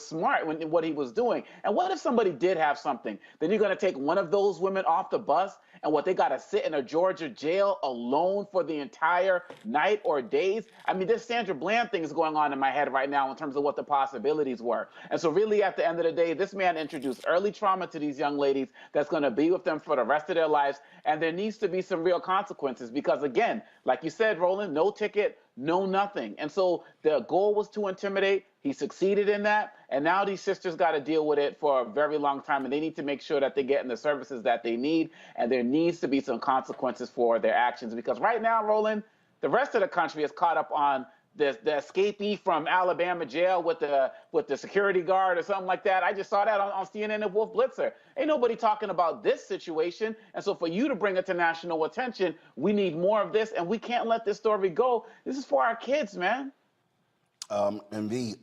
smart in what he was doing. And what if somebody did have something? Then you're going to take one of those women off the bus and what, they got to sit in a Georgia jail alone for the entire night or days? I mean, this Sandra Bland thing is going on in my head right now in terms of what the possibilities were. And so really at the end of the day, this man introduced early trauma to these young ladies that's going to be with them for the rest of their lives. And there needs to be some real consequences because, again, like you said, Roland, no ticket, no nothing. And so the goal was to intimidate. He succeeded in that. And now these sisters got to deal with it for a very long time. And they need to make sure that they're getting the services that they need. And there needs to be some consequences for their actions. Because right now, Roland, the rest of the country is caught up on the escapee from Alabama jail with the security guard or something like that. I just saw that on CNN and Wolf Blitzer. Ain't nobody talking about this situation. And so for you to bring it to national attention, we need more of this, and we can't let this story go. This is for our kids, man. Indeed.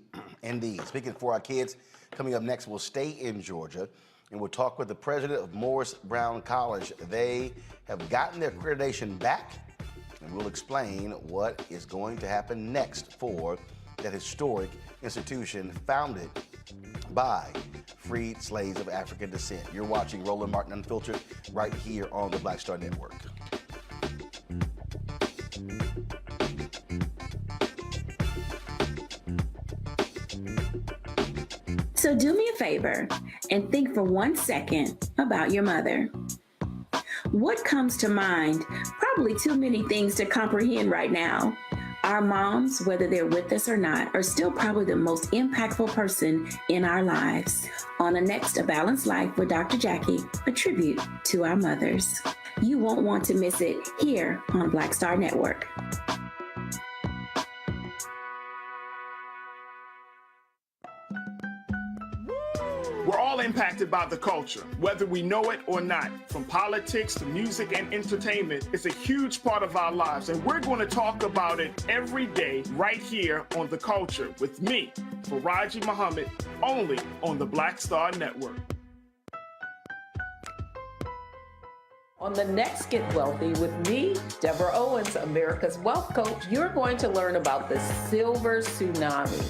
Speaking for our kids, coming up next, we'll stay in Georgia, and we'll talk with the president of Morris Brown College. They have gotten their accreditation back, and we'll explain what is going to happen next for that historic institution founded by freed slaves of African descent. You're watching Roland Martin Unfiltered right here on the Black Star Network. So do me a favor and think for 1 second about your mother. What comes to mind? Probably too many things to comprehend right now. Our moms, whether they're with us or not, are still probably the most impactful person in our lives. On the next A Balanced Life with Dr. Jackie, a tribute to our mothers. You won't want to miss it here on Black Star Network. We're all impacted by the culture, whether we know it or not. From politics to music and entertainment, it's a huge part of our lives, and we're going to talk about it every day right here on The Culture with me, Faraji Muhammad, only on the Black Star Network. On the next Get Wealthy with me, Deborah Owens, America's Wealth Coach, you're going to learn about the silver tsunami,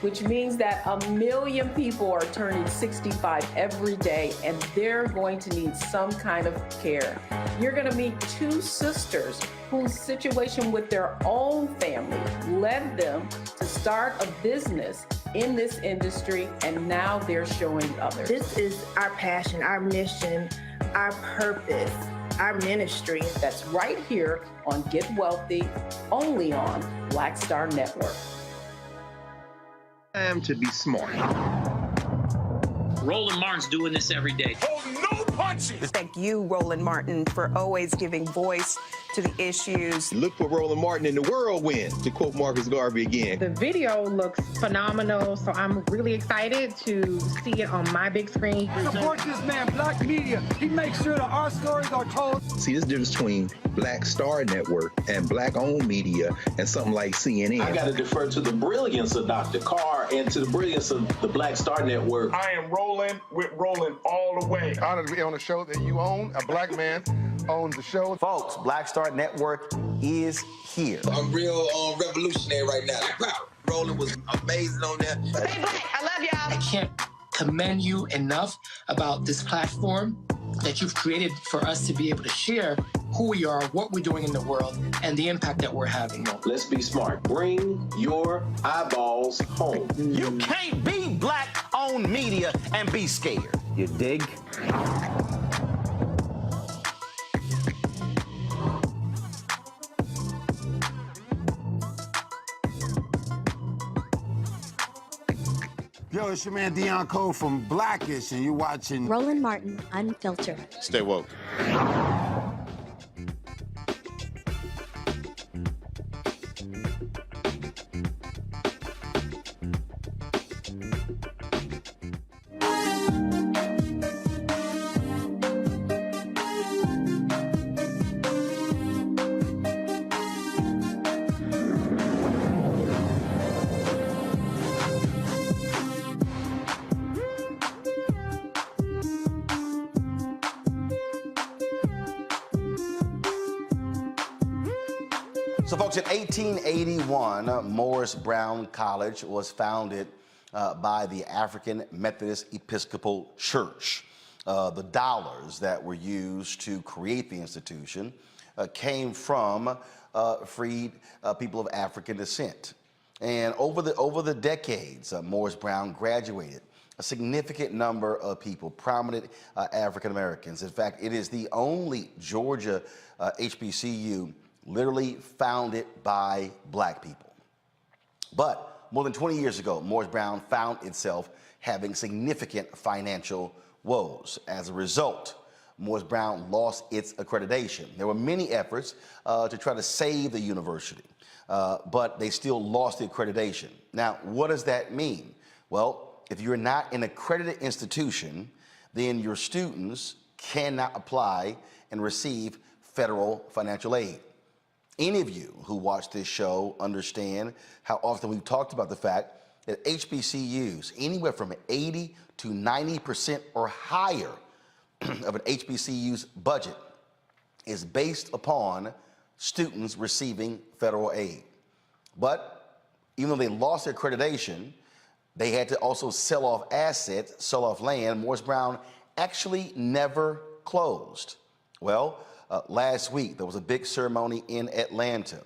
which means that 1 million people are turning 65 every day, and they're going to need some kind of care. You're going to meet two sisters whose situation with their own family led them to start a business in this industry, and now they're showing others. This is our passion, our mission, our purpose, our ministry. That's right here on Get Wealthy, only on Black Star Network. Time to be smart. Roland Martin's doing this every day. Oh, no punches! Thank you, Roland Martin, for always giving voice to the issues. Look for Roland Martin in the whirlwind, to quote Marcus Garvey again. The video looks phenomenal, so I'm really excited to see it on my big screen. Support this man, Black Media. He makes sure that our stories are told. See, this difference between Black Star Network and Black-owned media and something like CNN. I got to defer to the brilliance of Dr. Carr and to the brilliance of the Black Star Network. I am Roland with Roland all the way. Honored to be on a show that you own. A black man owns the show. Folks, Black Star Network is here. I'm real revolutionary right now. Roland was amazing on that. Stay black. I love y'all. I can't commend you enough about this platform that you've created for us to be able to share who we are, what we're doing in the world, and the impact that we're having. Let's be smart. Bring your eyeballs home. You can't be black-owned media and be scared. You dig? Yo, it's your man Dion Cole from Blackish, and you're watching Roland Martin Unfiltered. Stay woke. So, folks, in 1881, Morris Brown College was founded by the African Methodist Episcopal Church. The dollars that were used to create the institution came from freed people of African descent. And over the decades, Morris Brown graduated a significant number of people, prominent African Americans. In fact, it is the only Georgia HBCU literally founded by black people. But more than 20 years ago, Morris Brown found itself having significant financial woes. As a result, Morris Brown lost its accreditation. There were many efforts to try to save the university, but they still lost the accreditation. Now, what does that mean? Well, if you're not an accredited institution, then your students cannot apply and receive federal financial aid. Any of you who watch this show understand how often we've talked about the fact that HBCUs, anywhere from 80 to 90% or higher of an HBCU's budget is based upon students receiving federal aid. But even though they lost their accreditation, they had to also sell off assets, sell off land. Morris Brown actually never closed. Well, last week, there was a big ceremony in Atlanta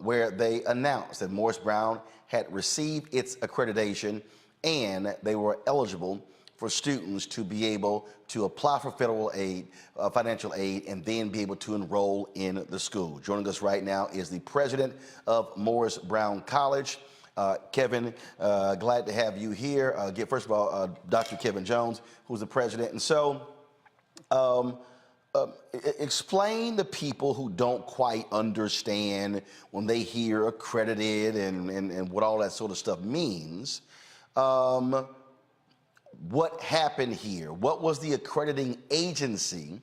where they announced that Morris Brown had received its accreditation and they were eligible for students to be able to apply for federal aid, financial aid, and then be able to enroll in the school. Joining us right now is the president of Morris Brown College, Kevin. Glad to have you here. First of all, Dr. Kevin Jones, who's the president. And so, explain to people who don't quite understand when they hear accredited and what all that sort of stuff means. What happened here? What was the accrediting agency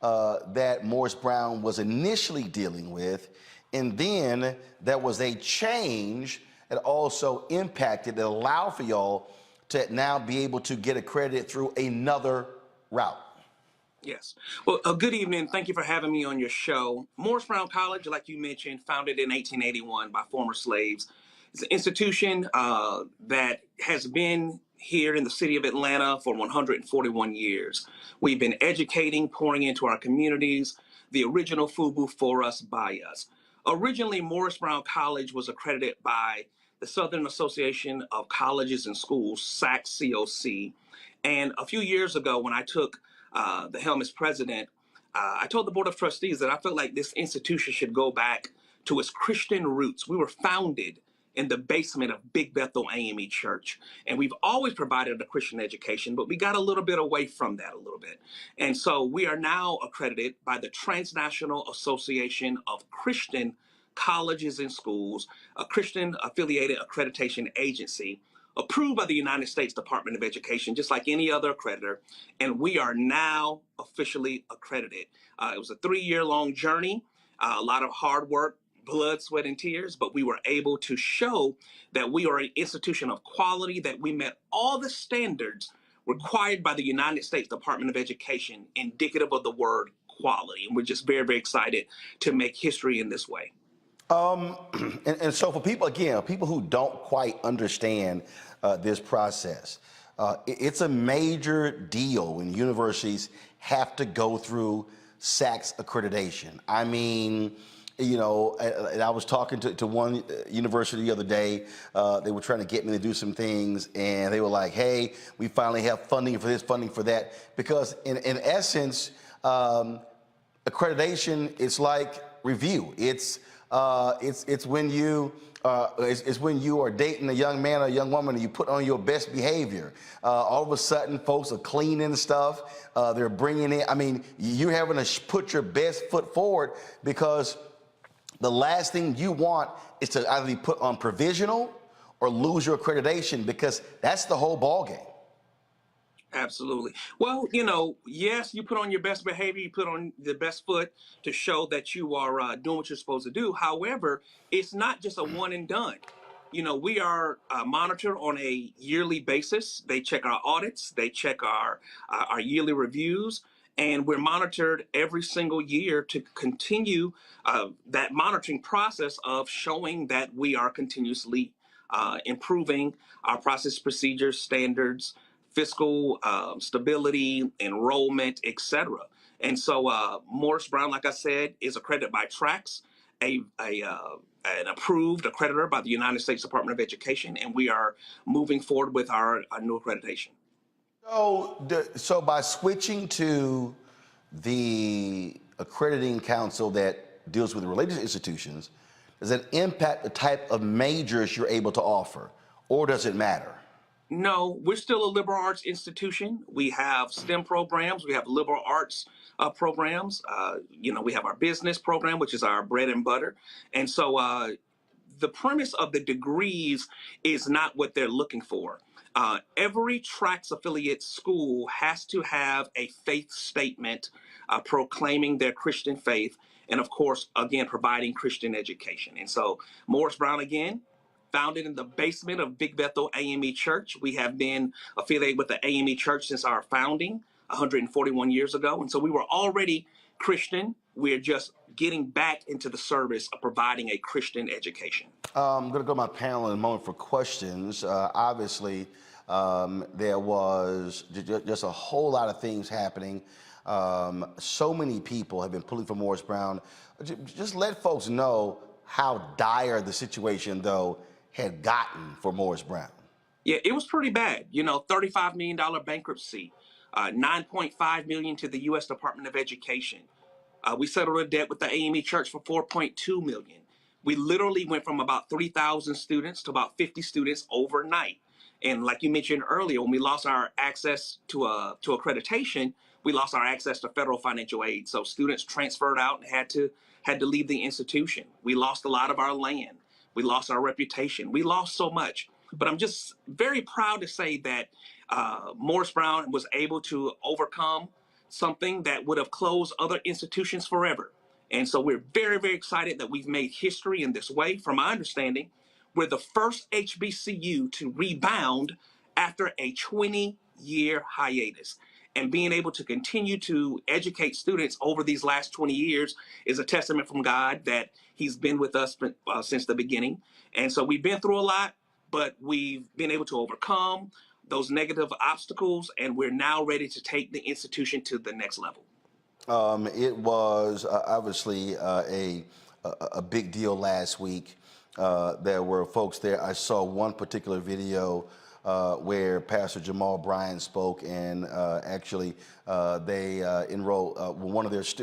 that Morris Brown was initially dealing with? And then there was a change that also impacted, that allowed for y'all to now be able to get accredited through another route. Yes. Well, good evening. Thank you for having me on your show. Morris Brown College, like you mentioned, founded in 1881 by former slaves. It's an institution that has been here in the city of Atlanta for 141 years. We've been educating, pouring into our communities, the original FUBU, for us, by us. Originally, Morris Brown College was accredited by the Southern Association of Colleges and Schools, SAC-COC. And a few years ago, when I took the helm as president, I told the Board of Trustees that I felt like this institution should go back to its Christian roots. We were founded in the basement of Big Bethel AME Church, and we've always provided a Christian education, but we got a little bit away from that a little bit. And so we are now accredited by the Transnational Association of Christian Colleges and Schools, a Christian affiliated accreditation agency, approved by the United States Department of Education, just like any other accreditor, and we are now officially accredited. It was a 3-year-long journey, a lot of hard work, blood, sweat, and tears, but we were able to show that we are an institution of quality, that we met all the standards required by the United States Department of Education, indicative of the word quality. And we're just very, very excited to make history in this way. And so for people, again, people who don't quite understand this process, It's a major deal when universities have to go through SACS accreditation. I mean, you know, and I was talking to one university the other day. They were trying to get me to do some things, and they were like, hey, we finally have funding for this, funding for that. Because in essence, accreditation is like review. It's when you it's when you are dating a young man or a young woman and you put on your best behavior. All of a sudden, folks are cleaning stuff. They're bringing in. I mean, you're having to put your best foot forward, because the last thing you want is to either be put on provisional or lose your accreditation, because that's the whole ballgame. Absolutely. Well, you know, yes, you put on your best behavior, you put on the best foot to show that you are doing what you're supposed to do. However, it's not just a one and done. You know, we are monitored on a yearly basis. They check our audits, they check our yearly reviews, and we're monitored every single year to continue that monitoring process of showing that we are continuously improving our process, procedures, standards, fiscal stability, enrollment, etc. And so Morris Brown, like I said, is accredited by TRACS, an approved accreditor by the United States Department of Education, and we are moving forward with our new accreditation. So by switching to the accrediting council that deals with religious institutions, does it impact the type of majors you're able to offer, or does it matter? No, we're still a liberal arts institution. We have STEM programs. We have liberal arts programs. You know, we have our business program, which is our bread and butter. And so the premise of the degrees is not what they're looking for. Every TRACS affiliate school has to have a faith statement proclaiming their Christian faith, and of course, again, providing Christian education. And so Morris Brown, again, founded in the basement of Big Bethel AME Church. We have been affiliated with the AME Church since our founding 141 years ago. And so we were already Christian. We're just getting back into the service of providing a Christian education. I'm going to go to my panel in a moment for questions. Obviously, there was just a whole lot of things happening. So many people have been pulling for Morris Brown. Just let folks know how dire the situation, though, had gotten for Morris Brown. Yeah, it was pretty bad. You know, $35 million bankruptcy, $9.5 million to the U.S. Department of Education. We settled a debt with the AME Church for $4.2 million. We literally went from about 3,000 students to about 50 students overnight. And like you mentioned earlier, when we lost our access to accreditation, we lost our access to federal financial aid. So students transferred out and had to leave the institution. We lost a lot of our land. We lost our reputation. We lost so much. But I'm just very proud to say that Morris Brown was able to overcome something that would have closed other institutions forever. And so we're very, very excited that we've made history in this way. From my understanding, we're the first HBCU to rebound after a 20-year hiatus. And being able to continue to educate students over these last 20 years is a testament from God that he's been with us since the beginning. And so we've been through a lot, but we've been able to overcome those negative obstacles, and we're now ready to take the institution to the next level. It was obviously a big deal last week. There were folks there. I saw one particular video where Pastor Jamal Bryant spoke, and actually they enrolled one of his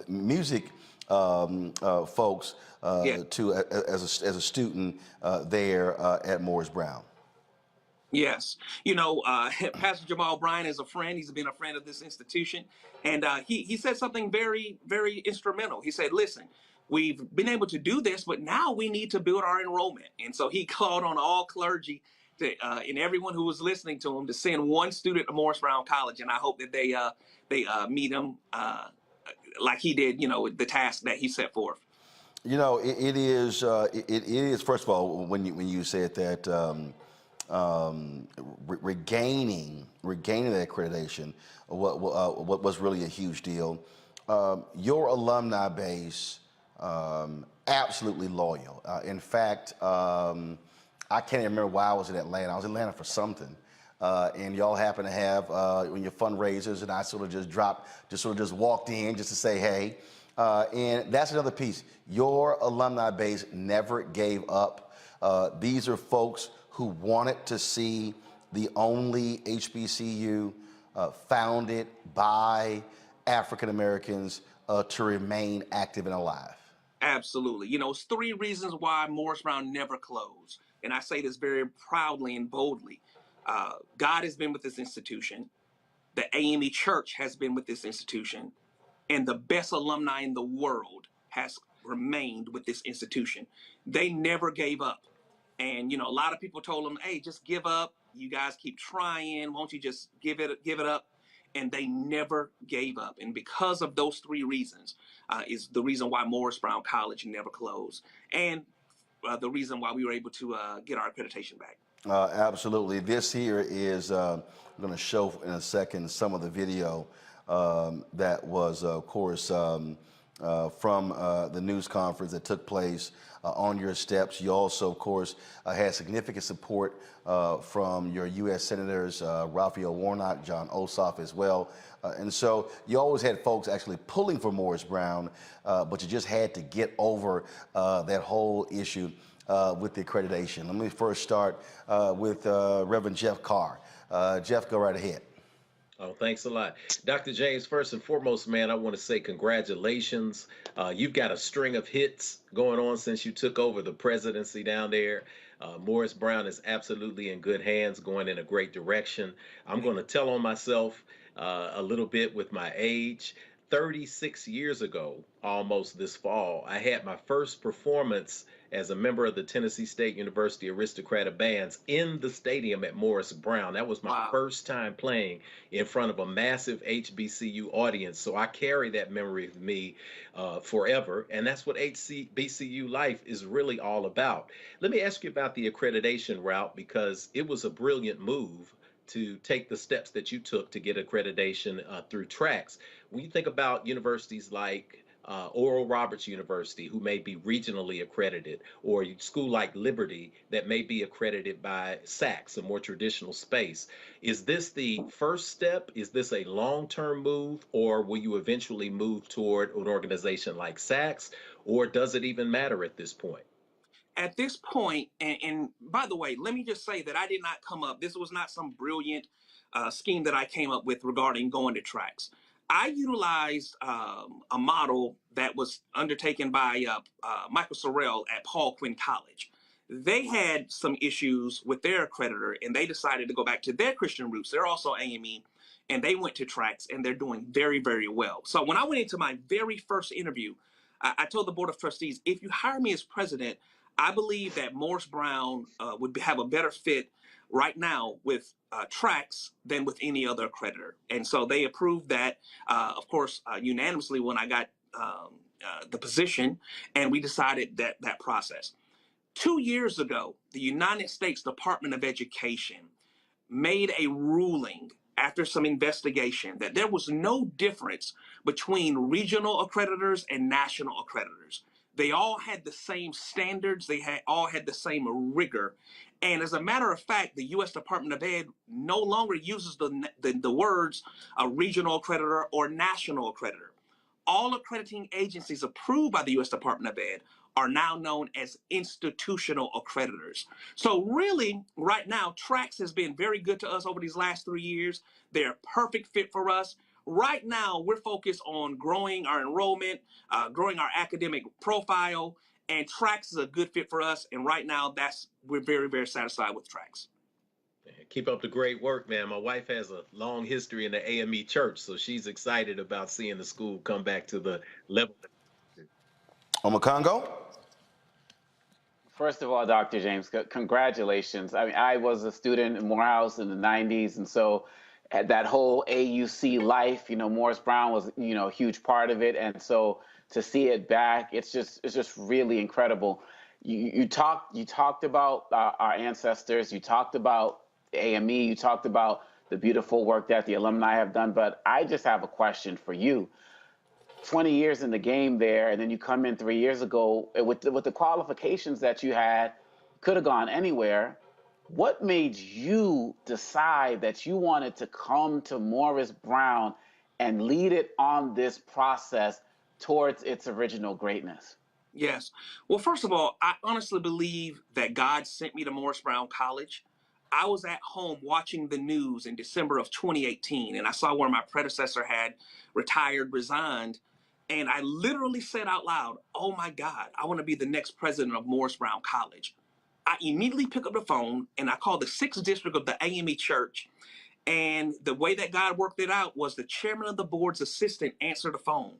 music folks as a student there at Morris Brown. Yes. You know, Pastor Jamal Bryant is a friend. He's been a friend of this institution. And he said something very, very instrumental. He said, listen, we've been able to do this, but now we need to build our enrollment. And so he called on all clergy and everyone who was listening to him to send one student to Morris Brown College. And I hope that they meet him like he did, you know, the task that he set forth. You know, it is, first of all, when you said that, regaining that accreditation, what was really a huge deal. Your alumni base, absolutely loyal. In fact, I can't even remember why I was in Atlanta. I was in Atlanta for something. and y'all happen to have when your fundraisers, and I sort of just walked in just to say hey. And that's another piece. Your alumni base never gave up. These are folks who wanted to see the only HBCU founded by African Americans to remain active and alive. Absolutely. You know, it's three reasons why Morris Brown never closed. And I say this very proudly and boldly. God has been with this institution. The AME Church has been with this institution. And the best alumni in the world has remained with this institution. They never gave up. And, you know, a lot of people told them, hey, just give up. You guys keep trying. Won't you just give it up? And they never gave up. And because of those three reasons is the reason why Morris Brown College never closed. And the reason why we were able to get our accreditation back. Absolutely. This here is, I'm going to show in a second some of the video that was, of course, from the news conference that took place on your steps. You also, of course, had significant support from your U.S. Senators, Raphael Warnock, John Ossoff as well. And so you always had folks actually pulling for Morris Brown, but you just had to get over that whole issue with the accreditation. Let me first start with Reverend Jeff Carr. Jeff, go right ahead. Oh, thanks a lot. Dr. James, first and foremost, man, I want to say congratulations. You've got a string of hits going on since you took over the presidency down there. Morris Brown is absolutely in good hands, going in a great direction. I'm going to tell on myself a little bit with my age. 36 years ago, almost this fall, I had my first performance as a member of the Tennessee State University Aristocratic Bands in the stadium at Morris Brown. That was my first time playing in front of a massive HBCU audience. So I carry that memory with me forever. And that's what HBCU life is really all about. Let me ask you about the accreditation route, because it was a brilliant move to take the steps that you took to get accreditation through tracks. When you think about universities like Oral Roberts University, who may be regionally accredited, or a school like Liberty that may be accredited by SACS, a more traditional space, is this the first step? Is this a long-term move, or will you eventually move toward an organization like SACS, or does it even matter at this point? At this point, and by the way, let me just say that I did not come up, this was not some brilliant scheme that I came up with regarding going to tracks. I utilized a model that was undertaken by Michael Sorrell at Paul Quinn College. They had some issues with their accreditor, and they decided to go back to their Christian roots. They're also AME, and they went to tracks, and they're doing very, very well. So when I went into my very first interview, I told the Board of Trustees, if you hire me as president, I believe that Morris Brown would have a better fit right now with tracks than with any other accreditor. And so they approved that, of course, unanimously when I got the position, and we decided that process. 2 years ago, the United States Department of Education made a ruling after some investigation that there was no difference between regional accreditors and national accreditors. They all had the same standards. They all had the same rigor. And as a matter of fact, the U.S. Department of Ed no longer uses the words a regional accreditor or national accreditor. All accrediting agencies approved by the U.S. Department of Ed are now known as institutional accreditors. So really, right now, Tracks has been very good to us over these last 3 years. They're a perfect fit for us. Right now, we're focused on growing our enrollment, growing our academic profile, and Tracks is a good fit for us. And right now, we're very, very satisfied with Tracks. Keep up the great work, man. My wife has a long history in the AME church, so she's excited about seeing the school come back to the level. Omokongo? First of all, Dr. James, congratulations. I mean, I was a student in Morehouse in the 90s, and so at that whole AUC life, you know, Morris Brown was, you know, a huge part of it. And so to see it back, it's just really incredible. You talked about our ancestors, you talked about AME, you talked about the beautiful work that the alumni have done, but I just have a question for you. 20 years in the game there, and then you come in 3 years ago with the qualifications that you had, could have gone anywhere. What made you decide that you wanted to come to Morris Brown and lead it on this process towards its original greatness? Yes. Well, first of all, I honestly believe that God sent me to Morris Brown College. I was at home watching the news in December of 2018, and I saw where my predecessor had retired, resigned, and I literally said out loud, "Oh my God, I want to be the next president of Morris Brown College." I immediately picked up the phone and I called the 6th district of the AME church. And the way that God worked it out was the chairman of the board's assistant answered the phone.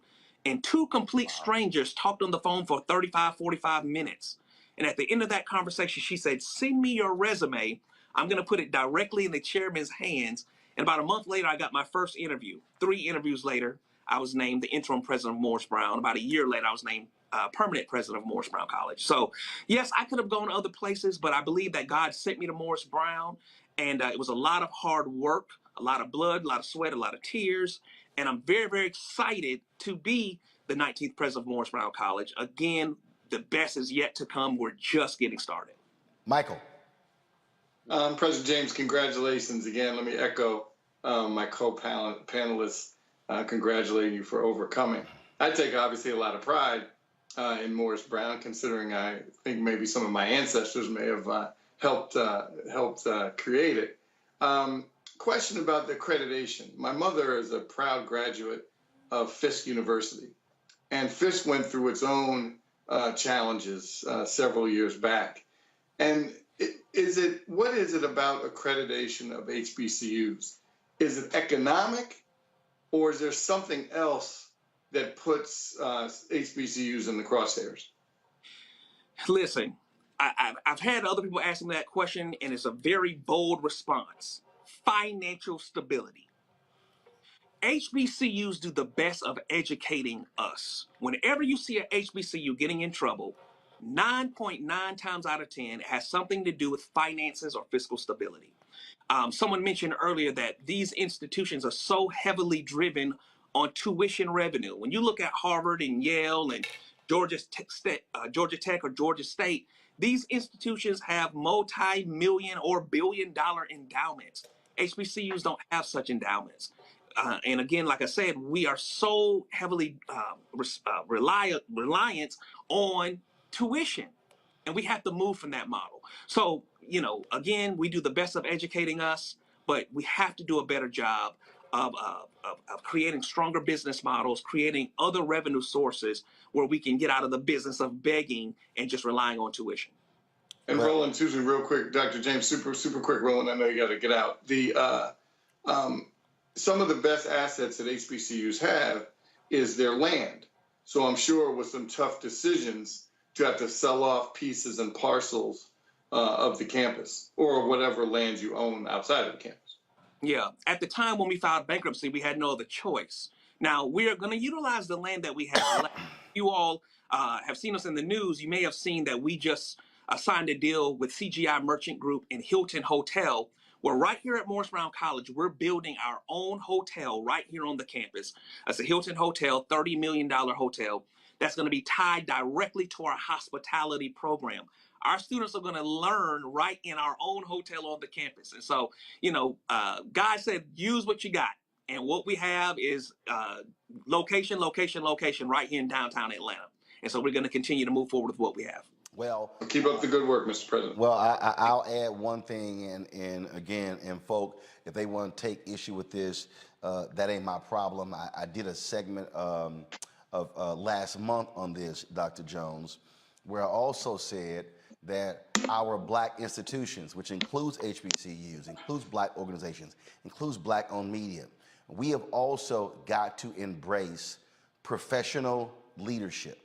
And two complete strangers talked on the phone for 35, 45 minutes. And at the end of that conversation, she said, "Send me your resume. I'm going to put it directly in the chairman's hands." And about a month later, I got my first interview. 3 interviews later, I was named the interim president of Morris Brown. About a year later, I was named permanent president of Morris Brown College. So, yes, I could have gone other places, but I believe that God sent me to Morris Brown. And it was a lot of hard work, a lot of blood, a lot of sweat, a lot of tears. And I'm very, very excited to be the 19th president of Morris Brown College. Again, the best is yet to come. We're just getting started. Michael. President James, congratulations again. Let me echo my co-panelists congratulating you for overcoming. I take obviously a lot of pride in Morris Brown, considering I think maybe some of my ancestors may have helped create it. Question about the accreditation. My mother is a proud graduate of Fisk University, and Fisk went through its own challenges several years back. And what is it about accreditation of HBCUs? Is it economic, or is there something else that puts HBCUs in the crosshairs? Listen, I've had other people asking that question, and it's a very bold response. Financial stability. HBCUs do the best of educating us. Whenever you see a HBCU getting in trouble, 9.9 times out of 10 it has something to do with finances or fiscal stability. Someone mentioned earlier that these institutions are so heavily driven on tuition revenue. When you look at Harvard and Yale and Georgia Tech or Georgia State, these institutions have multi-million or billion-dollar endowments. HBCUs don't have such endowments. And again, like I said, we are so heavily reliant on tuition, and we have to move from that model. So, again, we do the best of educating us, but we have to do a better job of creating stronger business models, creating other revenue sources where we can get out of the business of begging and just relying on tuition. And Roland, excuse me, real quick, Dr. James, super quick, Roland, I know you got to get out. Some of the best assets that HBCUs have is their land. So I'm sure with some tough decisions to have to sell off pieces and parcels of the campus or whatever land you own outside of the campus. Yeah, at the time when we filed bankruptcy, we had no other choice. Now, we are going to utilize the land that we have left. You all have seen us in the news. You may have seen that we just signed a deal with CGI Merchant Group and Hilton Hotel, where right here at Morris Brown College, we're building our own hotel right here on the campus. It's a Hilton Hotel, $30 million hotel that's going to be tied directly to our hospitality program. Our students are going to learn right in our own hotel on the campus. And so, God said, use what you got. And what we have is location right here in downtown Atlanta. And so we're going to continue to move forward with what we have. Well, keep up the good work, Mr. President. Well, I'll add one thing, and again, folk, if they want to take issue with this, that ain't my problem. I did a segment of last month on this, Dr. Jones, where I also said that our black institutions, which includes HBCUs, includes black organizations, includes black-owned media, we have also got to embrace professional leadership.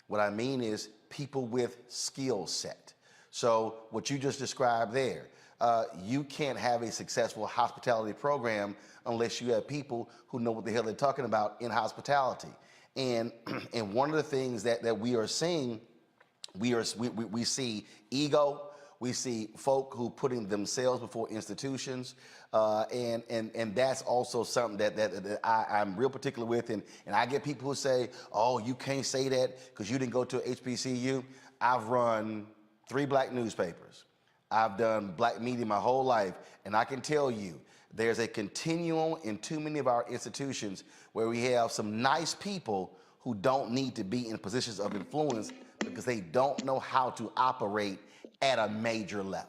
What I mean is people with skill set. So what you just described there, you can't have a successful hospitality program unless you have people who know what the hell they're talking about in hospitality. And one of the things that we are seeing, we see ego, we see folk who putting themselves before institutions, and that's also something that I'm real particular with. And I get people who say, oh, you can't say that because you didn't go to a HBCU. I've run 3 black newspapers. I've done black media my whole life, and I can tell you, there's a continuum in too many of our institutions where we have some nice people who don't need to be in positions of influence because they don't know how to operate at a major level.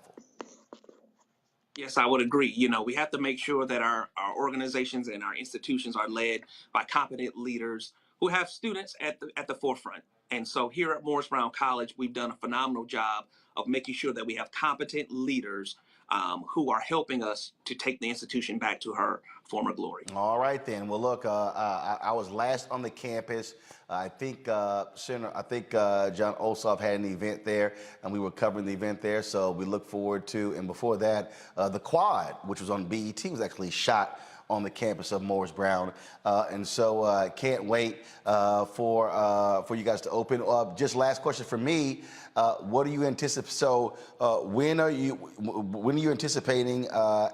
Yes, I would agree. You know, we have to make sure that our organizations and our institutions are led by competent leaders who have students at the forefront. And so here at Morris Brown College, we've done a phenomenal job of making sure that we have competent leaders who are helping us to take the institution back to her former glory. All right, then. Well, look, I was last on the campus. I think John Ossoff had an event there, and we were covering the event there. So we look forward to, and before that, the Quad, which was on BET, was actually shot on the campus of Morris Brown, and so can't wait for you guys to open up. Just last question for me: what do you anticipate? So when are you anticipating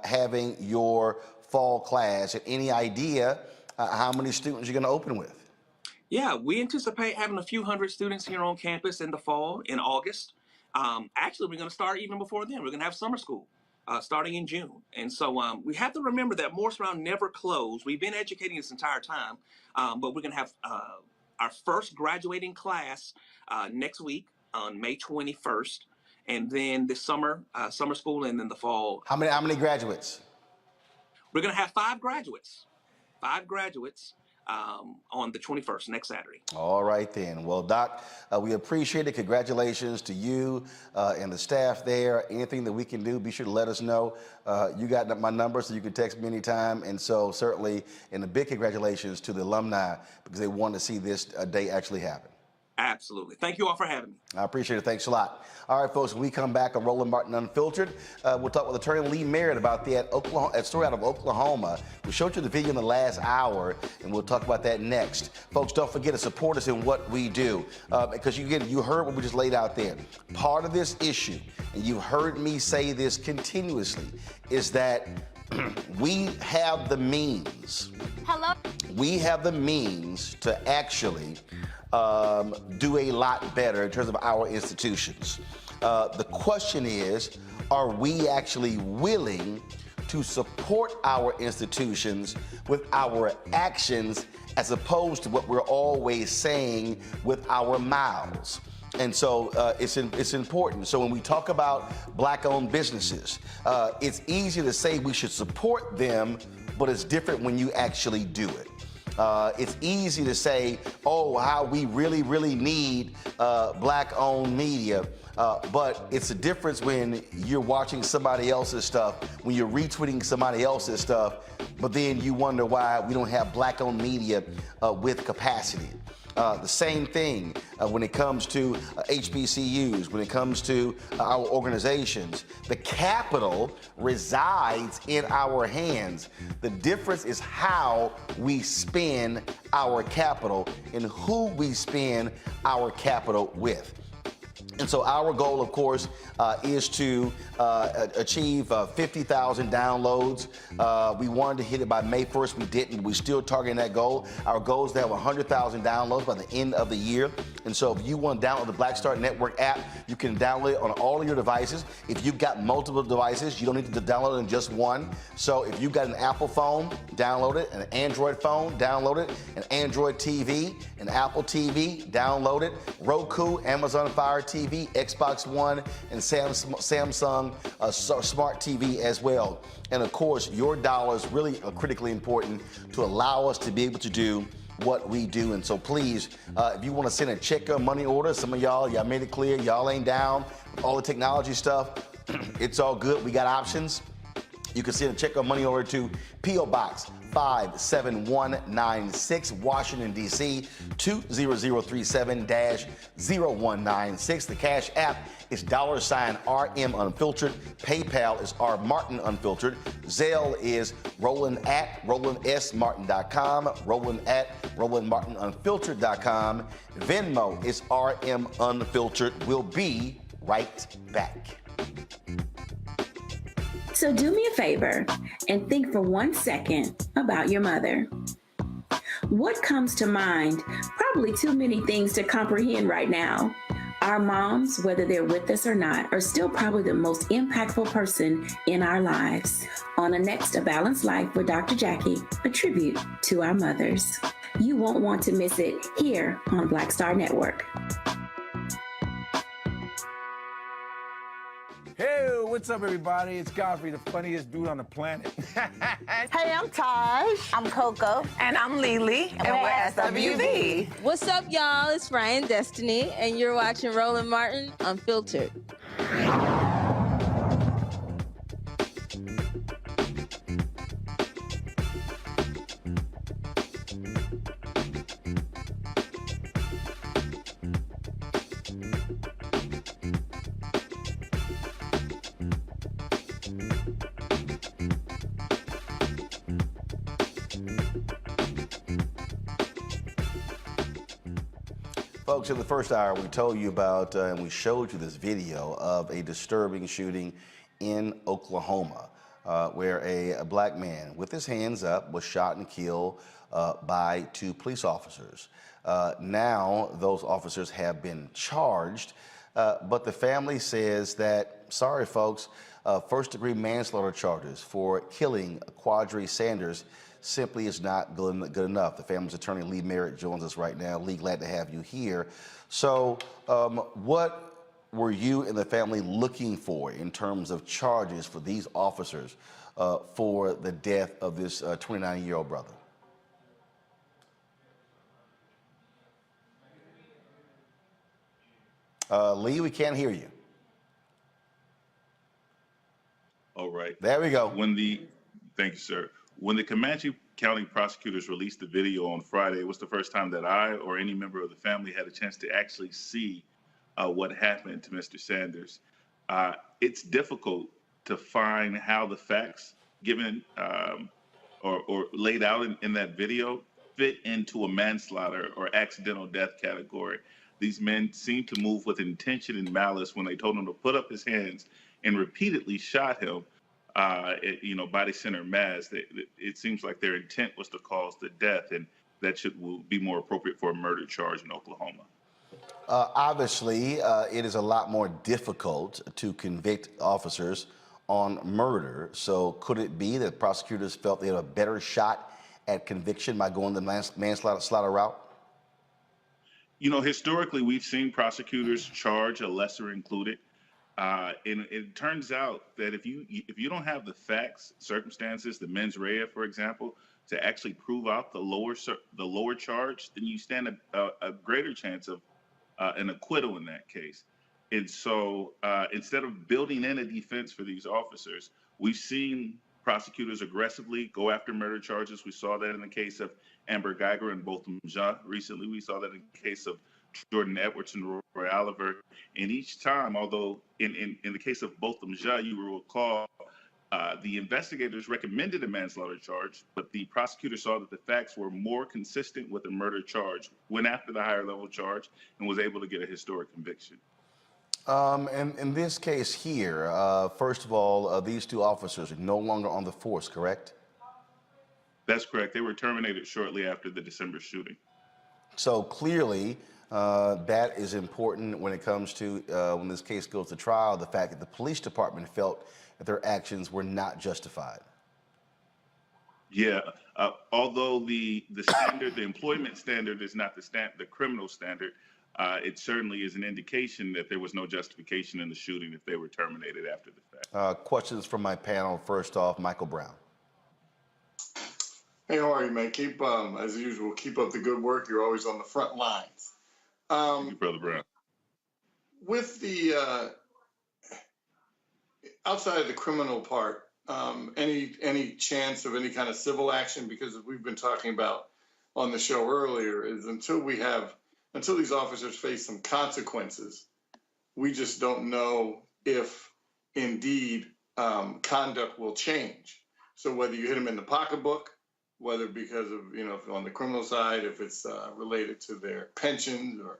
having your fall class? And any idea how many students you're going to open with? Yeah, we anticipate having a few hundred students here on campus in the fall, in August. Actually, we're going to start even before then. We're going to have summer school. Starting in June. And so we have to remember that Morris Brown never closed. We've been educating this entire time, but we're going to have our first graduating class next week on May 21st, and then this summer, summer school, and then the fall. How many graduates? We're going to have 5 graduates. 5 graduates. On the 21st, next Saturday. All right, then. Well, Doc, we appreciate it. Congratulations to you and the staff there. Anything that we can do, be sure to let us know. You got my number, so you can text me anytime. And so certainly, and a big congratulations to the alumni because they want to see this day actually happen. Absolutely. Thank you all for having me. I appreciate it. Thanks a lot. All right, folks, when we come back on Roland Martin Unfiltered, we'll talk with Attorney Lee Merritt about that story out of Oklahoma. We showed you the video in the last hour, and we'll talk about that next. Folks, don't forget to support us in what we do, because you heard what we just laid out there. Part of this issue, and you heard me say this continuously, is that we have the means. Hello? We have the means to actually do a lot better in terms of our institutions. The question is, are we actually willing to support our institutions with our actions as opposed to what we're always saying with our mouths? And so it's important. So when we talk about black-owned businesses, it's easy to say we should support them, but it's different when you actually do it. It's easy to say, oh, how we really, really need black-owned media, but it's a difference when you're watching somebody else's stuff, when you're retweeting somebody else's stuff, but then you wonder why we don't have black-owned media with capacity. The same thing when it comes to HBCUs, when it comes to our organizations. The capital resides in our hands. The difference is how we spend our capital and who we spend our capital with. And so our goal, of course, is to achieve 50,000 downloads. We wanted to hit it by May 1st. We didn't. We're still targeting that goal. Our goal is to have 100,000 downloads by the end of the year. And so if you want to download the Black Star Network app, you can download it on all of your devices. If you've got multiple devices, you don't need to download it in just one. So if you've got an Apple phone, download it. An Android phone, download it. An Android TV, an Apple TV, download it. Roku, Amazon Fire TV, Xbox One, and Samsung Smart TV as well. And of course, your dollars really are critically important to allow us to be able to do what we do. And so please, if you want to send a check or money order, some of y'all made it clear, y'all ain't down with all the technology stuff. It's all good. We got options. You can send a check or money order to P.O. Box 57196, Washington, D.C. 20037-0196. The Cash App is $RM Unfiltered. PayPal is R Martin Unfiltered. Zelle is Roland at RolandSMartin.com. Roland at RolandMartinUnfiltered.com. Venmo is RM Unfiltered. We'll be right back. So do me a favor and think for 1 second about your mother. What comes to mind? Probably too many things to comprehend right now. Our moms, whether they're with us or not, are still probably the most impactful person in our lives. On the next A Balanced Life with Dr. Jackie, a tribute to our mothers. You won't want to miss it here on Black Star Network. Hey, what's up, everybody? It's Godfrey, the funniest dude on the planet. Hey, I'm Taj. I'm Coco. And I'm Lily. And we're SWV. What's up, y'all? It's Ryan Destiny, and you're watching Roland Martin Unfiltered. Folks, in the first hour, we told you about and we showed you this video of a disturbing shooting in Oklahoma, where a black man with his hands up was shot and killed by 2 police officers. Now, those officers have been charged, but the family says that, sorry, folks, first-degree manslaughter charges for killing Quadry Sanders simply is not good enough. The family's attorney, Lee Merritt, joins us right now. Lee, glad to have you here. So what were you and the family looking for in terms of charges for these officers for the death of this 29-year-old brother? Lee, we can't hear you. All right. There we go. Thank you, sir. When the Comanche County prosecutors released the video on Friday, it was the first time that I or any member of the family had a chance to actually see what happened to Mr. Sanders. It's difficult to find how the facts given or laid out in that video fit into a manslaughter or accidental death category. These men seemed to move with intention and malice when they told him to put up his hands and repeatedly shot him. Body center mass. It seems like their intent was to cause the death, and that will be more appropriate for a murder charge in Oklahoma. Obviously, it is a lot more difficult to convict officers on murder. So could it be that prosecutors felt they had a better shot at conviction by going the manslaughter route? Historically, we've seen prosecutors charge a lesser included. And it turns out that if you don't have the facts, circumstances, the mens rea, for example, to actually prove out the lower charge, then you stand a greater chance of an acquittal in that case. And so instead of building in a defense for these officers, we've seen prosecutors aggressively go after murder charges. We saw that in the case of Amber Geiger and Botham Jean recently. We saw that in the case of Jordan Edwards and Roy Oliver. And each time, although in the case of Botham Jean, you will recall the investigators recommended a manslaughter charge, but the prosecutor saw that the facts were more consistent with a murder charge, went after the higher level charge, and was able to get a historic conviction. And in this case here, first of all, these 2 officers are no longer on the force, correct? That's correct. They were terminated shortly after the December shooting. So clearly, that is important when it comes to when this case goes to trial, the fact that the police department felt that their actions were not justified. Yeah, although the standard, the employment standard is not the criminal standard, it certainly is an indication that there was no justification in the shooting if they were terminated after the fact. Questions from my panel. First off, Michael Brown. Hey, how are you, man? Keep, as usual, keep up the good work. You're always on the front lines. Thank you, Brother Brown. With the outside of the criminal part, any chance of any kind of civil action? Because we've been talking about on the show earlier is until these officers face some consequences, we just don't know if indeed conduct will change. So whether you hit them in the pocketbook, whether because of, if on the criminal side, if it's related to their pensions or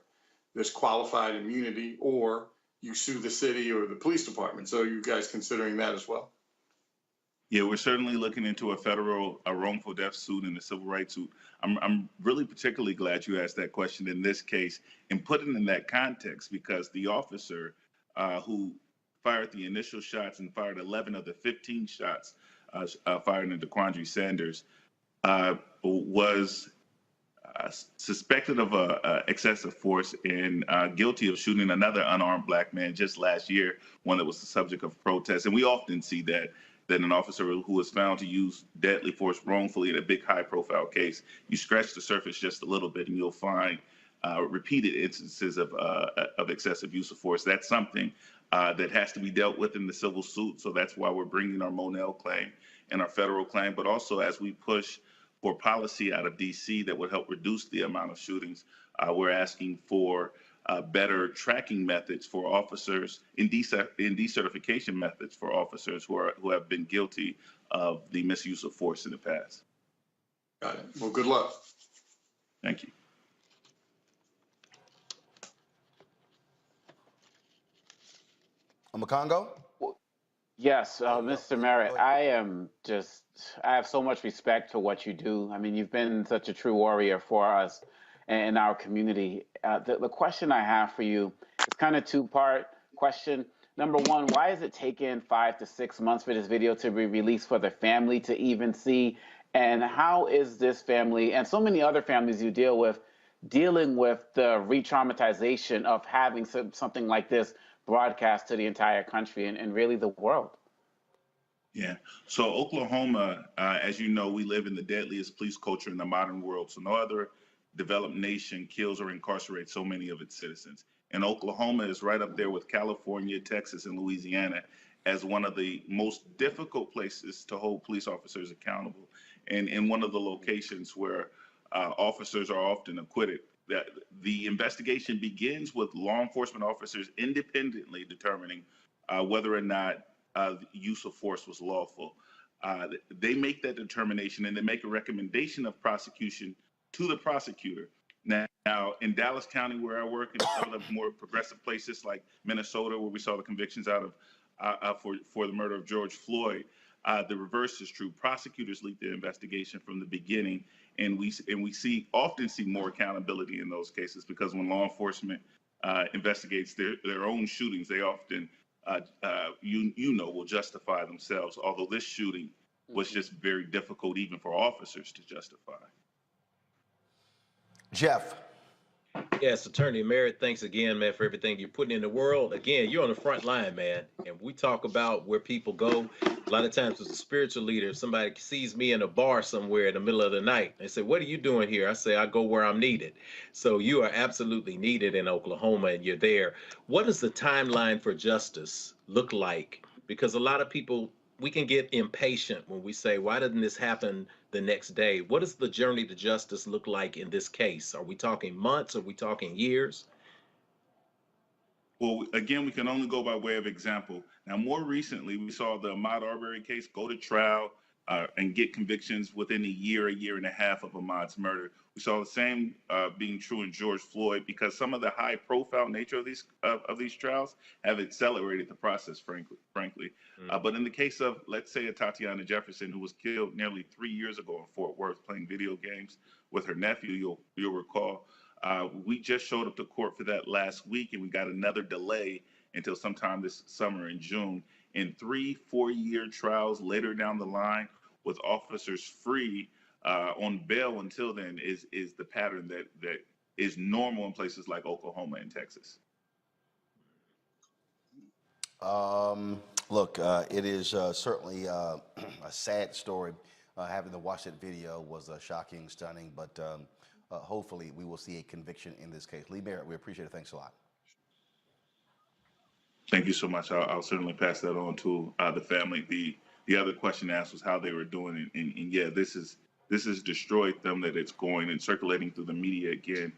this qualified immunity, or you sue the city or the police department. So you guys considering that as well? Yeah, we're certainly looking into a wrongful death suit and a civil rights suit. I'm really particularly glad you asked that question in this case and put it in that context, because the officer who fired the initial shots and fired 11 of the 15 shots fired into Quadry Sanders was suspected of excessive force and guilty of shooting another unarmed black man just last year, one that was the subject of protests. And we often see that an officer who was found to use deadly force wrongfully in a big high-profile case, you scratch the surface just a little bit and you'll find repeated instances of excessive use of force. That's something that has to be dealt with in the civil suit. So that's why we're bringing our Monell claim and our federal claim. But also, as we push for policy out of DC that would help reduce the amount of shootings, we're asking for better tracking methods for officers, in decertification methods for officers who have been guilty of the misuse of force in the past. Got it. Well, good luck. Thank you. Makongo? Yes, Mr. Merritt, I have so much respect for what you do. I mean, you've been such a true warrior for us in our community. The question I have for you is kind of two-part question. Number one, why has it taken 5 to 6 months for this video to be released for the family to even see? And how is this family and so many other families you deal with dealing with the re-traumatization of having something like this broadcast to the entire country and really the world? Yeah. So Oklahoma, as you know, we live in the deadliest police culture in the modern world. So no other developed nation kills or incarcerates so many of its citizens. And Oklahoma is right up there with California, Texas, and Louisiana as one of the most difficult places to hold police officers accountable, and in one of the locations where officers are often acquitted. That the investigation begins with law enforcement officers independently determining whether or not use of force was lawful. They make that determination and they make a recommendation of prosecution to the prosecutor. Now, in Dallas County, where I work, and some of the more progressive places like Minnesota, where we saw the convictions out of for the murder of George Floyd, the reverse is true. Prosecutors lead the investigation from the beginning, and we often see more accountability in those cases, because when law enforcement investigates their own shootings, they often will justify themselves. Although this shooting was just very difficult even for officers to justify. Jeff. Yes, Attorney Merritt, thanks again, man, for everything you're putting in the world. Again, you're on the front line, man, and we talk about where people go. A lot of times as a spiritual leader, if somebody sees me in a bar somewhere in the middle of the night, they say, what are you doing here? I say, I go where I'm needed. So you are absolutely needed in Oklahoma, and you're there. What does the timeline for justice look like? Because a lot of people, we can get impatient when we say, why didn't this happen the next day? What does the journey to justice look like in this case? Are we talking months? Are we talking years? Well, again, we can only go by way of example. Now, more recently, we saw the Ahmaud Arbery case go to trial and get convictions within a year and a half of Ahmaud's murder. We saw the same being true in George Floyd, because some of the high-profile nature of these trials have accelerated the process, frankly. But in the case of, let's say, a Tatiana Jefferson, who was killed nearly 3 years ago in Fort Worth playing video games with her nephew, you'll recall, we just showed up to court for that last week, and we got another delay until sometime this summer in June. In 3-4 year trials later down the line, with officers free on bail until then, is the pattern that is normal in places like Oklahoma and Texas. Look, it is certainly a sad story. Having to watch that video was shocking, stunning, but hopefully we will see a conviction in this case. Lee Merritt, we appreciate it. Thanks a lot. Thank you so much. I'll certainly pass that on to the family. The other question asked was how they were doing, and yeah, this has destroyed them, that it's going and circulating through the media again.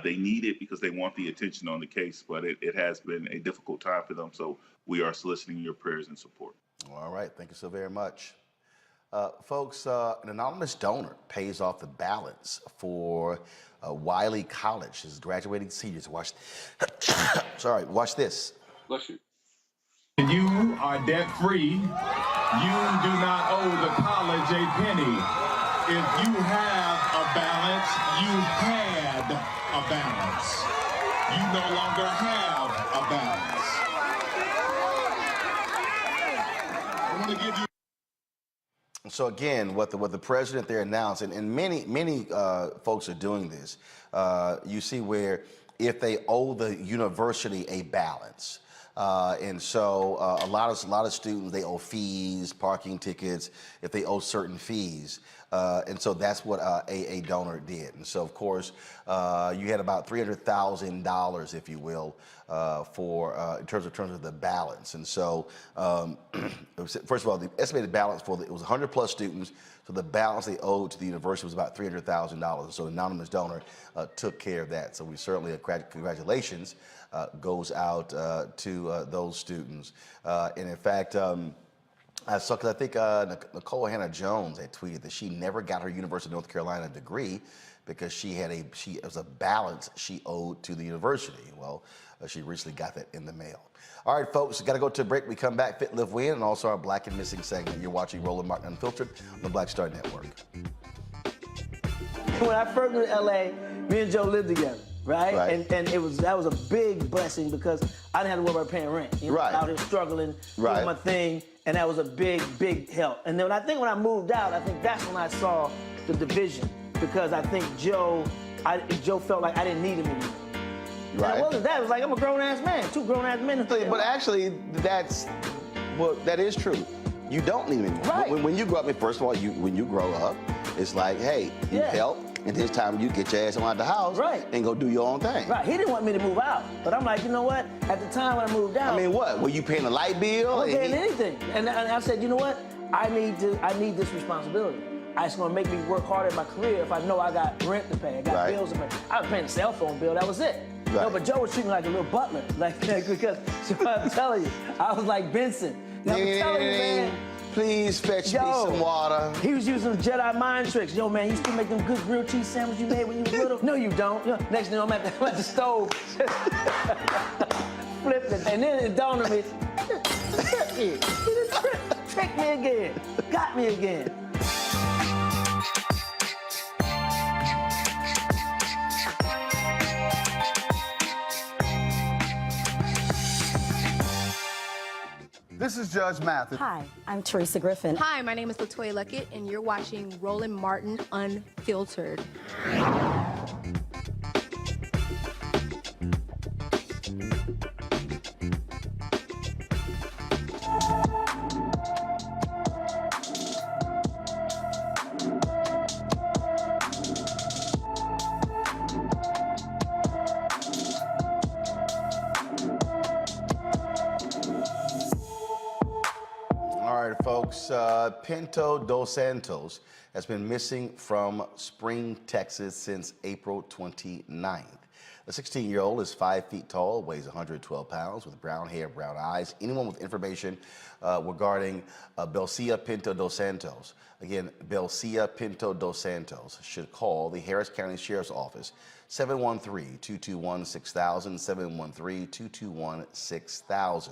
They need it because they want the attention on the case, but it has been a difficult time for them. So we are soliciting your prayers and support. All right, thank you so very much. Folks, an anonymous donor pays off the balance for Wiley College. His graduating seniors. Watch this. Bless you. You are debt-free. You do not owe the college a penny. If you have a balance, you had a balance. You no longer have a balance. I want to give you. So again, what the president there announced, and many folks are doing this. You see where if they owe the university a balance. And so a lot of students, they owe fees, parking tickets, if they owe certain fees. And so that's what a donor did. And so, of course, you had about $300,000, if you will, for in terms of the balance. And so, first of all, the estimated balance it was 100 plus students. So the balance they owed to the university was about $300,000. So an anonymous donor took care of that. So we certainly, congratulations goes out to those students. And in fact, I saw, because I think Nicole Hannah-Jones had tweeted that she never got her University of North Carolina degree because it was a balance she owed to the university. Well, she recently got that in the mail. All right, folks, got to go to a break. We come back, Fit, Live, Win, and also our Black and Missing segment. You're watching Roland Martin Unfiltered on the Black Star Network. When I first moved to LA, me and Joe lived together. Right? And that was a big blessing because I didn't have to worry about paying rent. You know, out here struggling, doing my thing, and that was a big help. And then when I moved out, I think that's when I saw the division because I think Joe felt like I didn't need him anymore. Right. And it wasn't that. It was like I'm a grown-ass man, two grown-ass men. But actually, that is true. You don't need him anymore. Right. When you grow up, first of all, when you grow up, it's like, hey, you help. And this time you get your ass out of the house and go do your own thing. Right. He didn't want me to move out. But I'm like, you know what? At the time when I moved out. I mean, what? Were you paying a light bill? I wasn't paying anything. And I said, you know what? I need this responsibility. It's going to make me work harder in my career if I know I got rent to pay, I got bills to pay. I was paying a cell phone bill, that was it. Right. No, but Joe was treating me like a little butler. Because I'm telling you, I was like Benson. I'm telling you, man. Please fetch me some water. He was using Jedi mind tricks. Yo, man, you still make them good grilled cheese sandwiches you made when you was little? No, you don't. Next thing I'm at the stove. Flipped it. And then it dawned on me, he tricked me again. Got me again. This is Judge Mathis. Hi, I'm Teresa Griffin. Hi, my name is LaToya Luckett, and you're watching Roland Martin Unfiltered. Folks, Pinto dos Santos has been missing from Spring, Texas since April 29th. The 16-year-old is 5 feet tall, weighs 112 pounds, with brown hair, brown eyes. Anyone with information regarding Belcia Pinto dos Santos, again, Belcia Pinto dos Santos, should call the Harris County Sheriff's Office, 713-221-6000, 713-221-6000.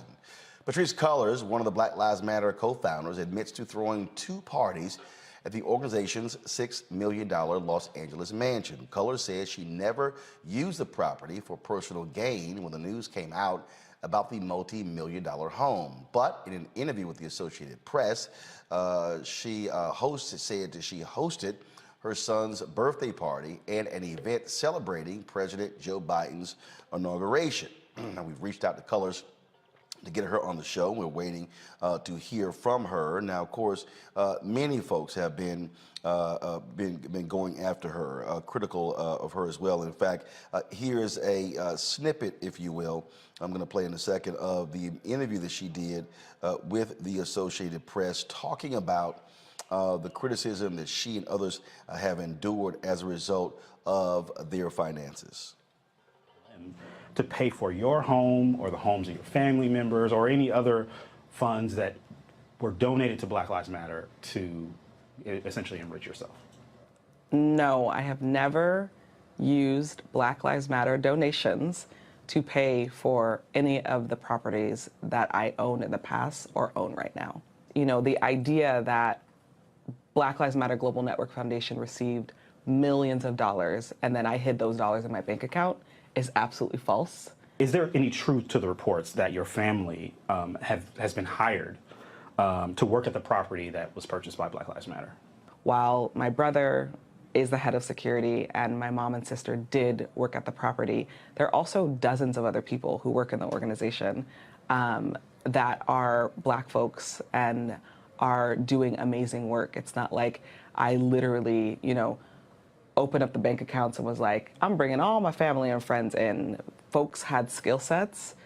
Patrice Cullors, one of the Black Lives Matter co-founders, admits to throwing 2 parties at the organization's $6 million Los Angeles mansion. Cullors says she never used the property for personal gain when the news came out about the multi-million-dollar home. But in an interview with the Associated Press, she said that she hosted her son's birthday party and an event celebrating President Joe Biden's inauguration. Now, we've reached out to Cullors to get her on the show. We're waiting to hear from her. Now, of course, many folks have been going after her, critical of her as well. In fact, here's a snippet, if you will, I'm going to play in a second, of the interview that she did with the Associated Press, talking about the criticism that she and others have endured as a result of their finances. To pay for your home or the homes of your family members or any other funds that were donated to Black Lives Matter to essentially enrich yourself? No, I have never used Black Lives Matter donations to pay for any of the properties that I owned in the past or own right now. You know, the idea that Black Lives Matter Global Network Foundation received millions of dollars and then I hid those dollars in my bank account is absolutely false. Is there any truth to the reports that your family has been hired to work at the property that was purchased by Black Lives Matter? While my brother is the head of security and my mom and sister did work at the property, there are also dozens of other people who work in the organization that are Black folks and are doing amazing work. It's not like I literally, you know, opened up the bank accounts and was like, I'm bringing all my family and friends in. Folks had skill sets.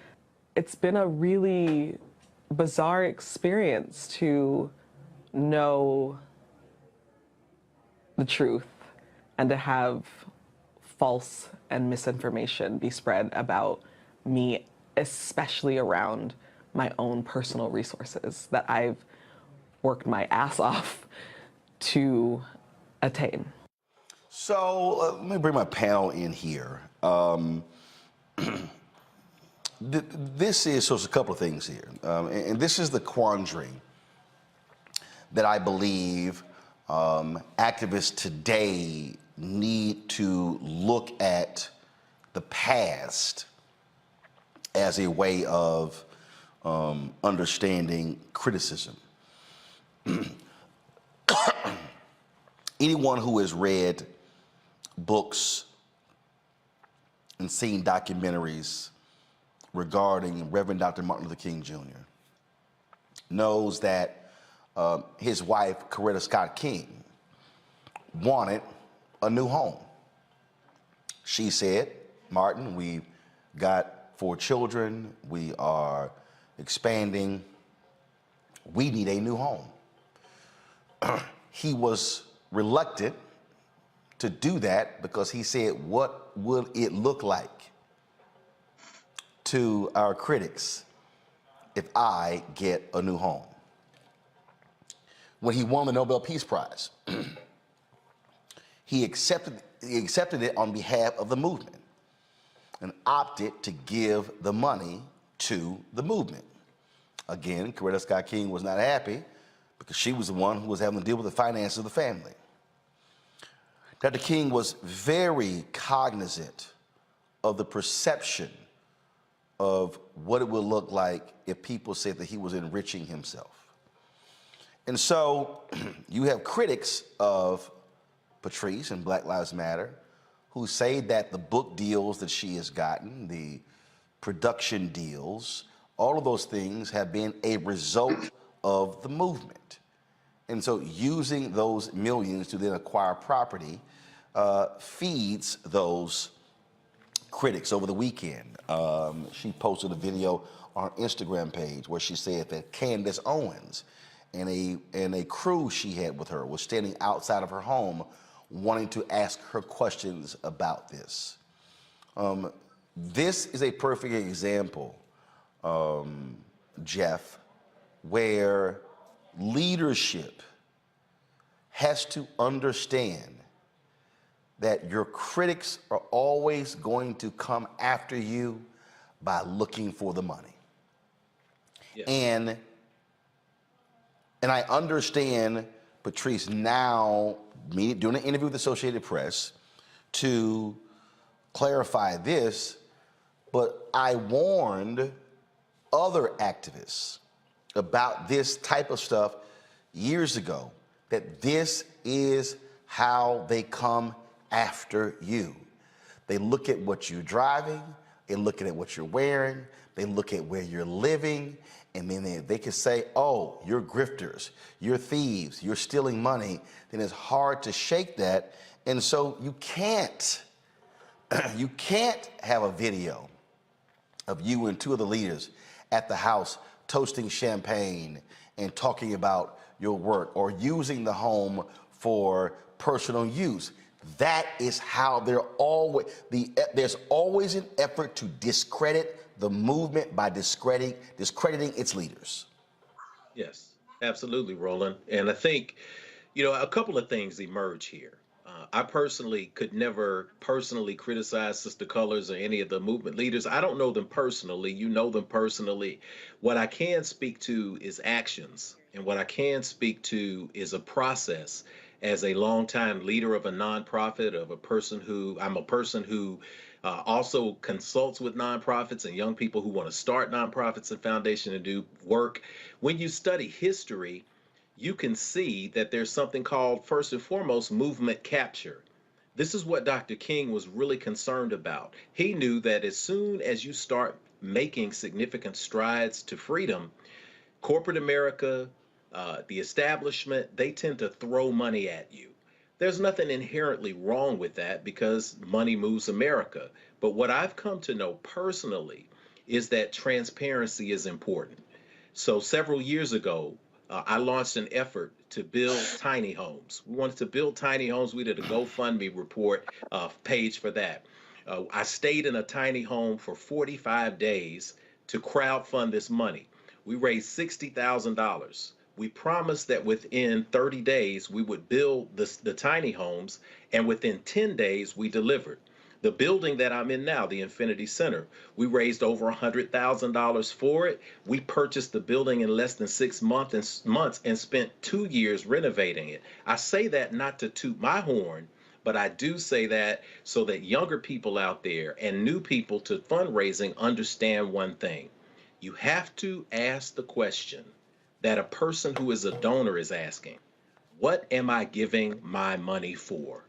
It's been a really bizarre experience to know the truth and to have false and misinformation be spread about me, especially around my own personal resources that I've worked my ass off to attain. So let me bring my panel in here. This is, so there's a couple of things here. And this is the quandary that I believe activists today need to look at the past as a way of understanding criticism. Anyone who has read books and seen documentaries regarding Reverend Dr. Martin Luther King Jr. knows that his wife, Coretta Scott King, wanted a new home. She said, Martin, we've got 4 children, we are expanding, we need a new home. He was reluctant to do that because he said, what will it look like to our critics if I get a new home? When he won the Nobel Peace Prize, he accepted it on behalf of the movement and opted to give the money to the movement. Again, Coretta Scott King was not happy because she was the one who was having to deal with the finances of the family. Dr. King was very cognizant of the perception of what it would look like if people said that he was enriching himself. And so you have critics of Patrice and Black Lives Matter who say that the book deals that she has gotten, the production deals, all of those things have been a result of the movement. And so using those millions to then acquire property feeds those critics. Over the weekend, she posted a video on her Instagram page where she said that Candace Owens and a crew she had with her was standing outside of her home wanting to ask her questions about this. This is a perfect example, Jeff, where leadership has to understand that your critics are always going to come after you by looking for the money. Yes. And I understand Patrice now doing an interview with the Associated Press to clarify this, but I warned other activists about this type of stuff years ago, that this is how they come after you. They look at what you're driving, they look at what you're wearing, they look at where you're living, and then they can say, oh, you're grifters, you're thieves, you're stealing money. Then it's hard to shake that. And so you can't have a video of you and 2 of the leaders at the house toasting champagne and talking about your work or using the home for personal use. That is how there's always an effort to discredit the movement by discrediting its leaders. Yes, absolutely, Roland. And I think, you know, a couple of things emerge here. I personally could never personally criticize Sister Colors or any of the movement leaders. I don't know them personally. You know them personally. What I can speak to is actions, and what I can speak to is a process. As a longtime leader of a nonprofit, I'm a person who also consults with nonprofits and young people who want to start nonprofits and foundation and do work. When you study history, you can see that there's something called, first and foremost, movement capture. This is what Dr. King was really concerned about. He knew that as soon as you start making significant strides to freedom, corporate America, the establishment, they tend to throw money at you. There's nothing inherently wrong with that because money moves America. But what I've come to know personally is that transparency is important. So several years ago, I launched an effort to build tiny homes. We wanted to build tiny homes. We did a GoFundMe report page for that. I stayed in a tiny home for 45 days to crowdfund this money. We raised $60,000. We promised that within 30 days we would build the tiny homes, and within 10 days we delivered. The building that I'm in now, the Infinity Center, we raised over $100,000 for it. We purchased the building in less than 6 months and spent 2 years renovating it. I say that not to toot my horn, but I do say that so that younger people out there and new people to fundraising understand one thing. You have to ask the question that a person who is a donor is asking. What am I giving my money for?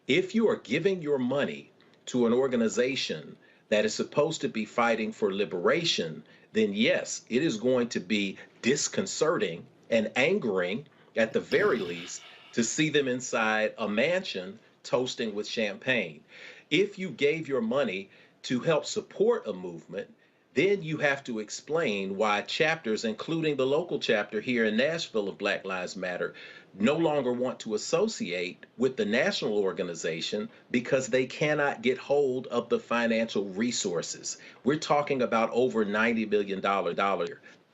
If you are giving your money to an organization that is supposed to be fighting for liberation, then yes, it is going to be disconcerting and angering at the very least to see them inside a mansion toasting with champagne. If you gave your money to help support a movement, then you have to explain why chapters, including the local chapter here in Nashville of Black Lives Matter, no longer want to associate with the national organization because they cannot get hold of the financial resources. We're talking about over $90 billion.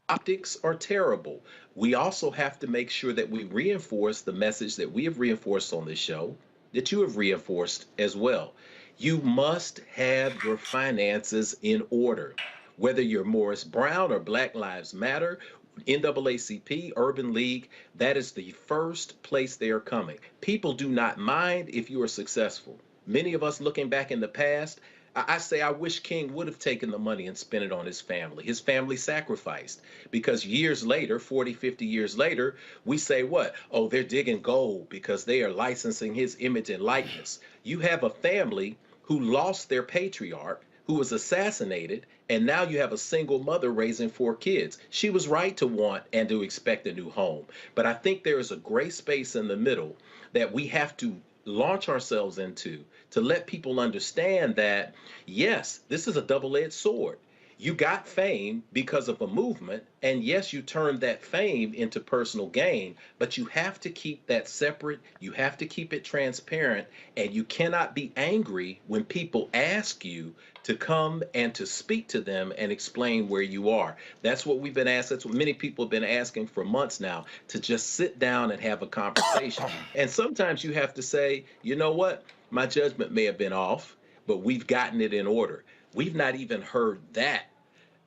Optics are terrible. We also have to make sure that we reinforce the message that we have reinforced on this show, that you have reinforced as well. You must have your finances in order. Whether you're Morris Brown or Black Lives Matter, NAACP, Urban League, that is the first place they are coming. People do not mind if you are successful. Many of us looking back in the past, I say I wish King would have taken the money and spent it on his family. His family sacrificed because years later, 40, 50 years later, we say what? Oh, they're digging gold because they are licensing his image and likeness. You have a family who lost their patriarch, who was assassinated, and now you have a single mother raising 4 kids. She was right to want and to expect a new home. But I think there is a gray space in the middle that we have to launch ourselves into to let people understand that, yes, this is a double-edged sword. You got fame because of a movement, and yes, you turned that fame into personal gain, but you have to keep that separate, you have to keep it transparent, and you cannot be angry when people ask you to come and to speak to them and explain where you are. That's what we've been asked, that's what many people have been asking for months now, to just sit down and have a conversation. And sometimes you have to say, you know what, my judgment may have been off, but we've gotten it in order. We've not even heard that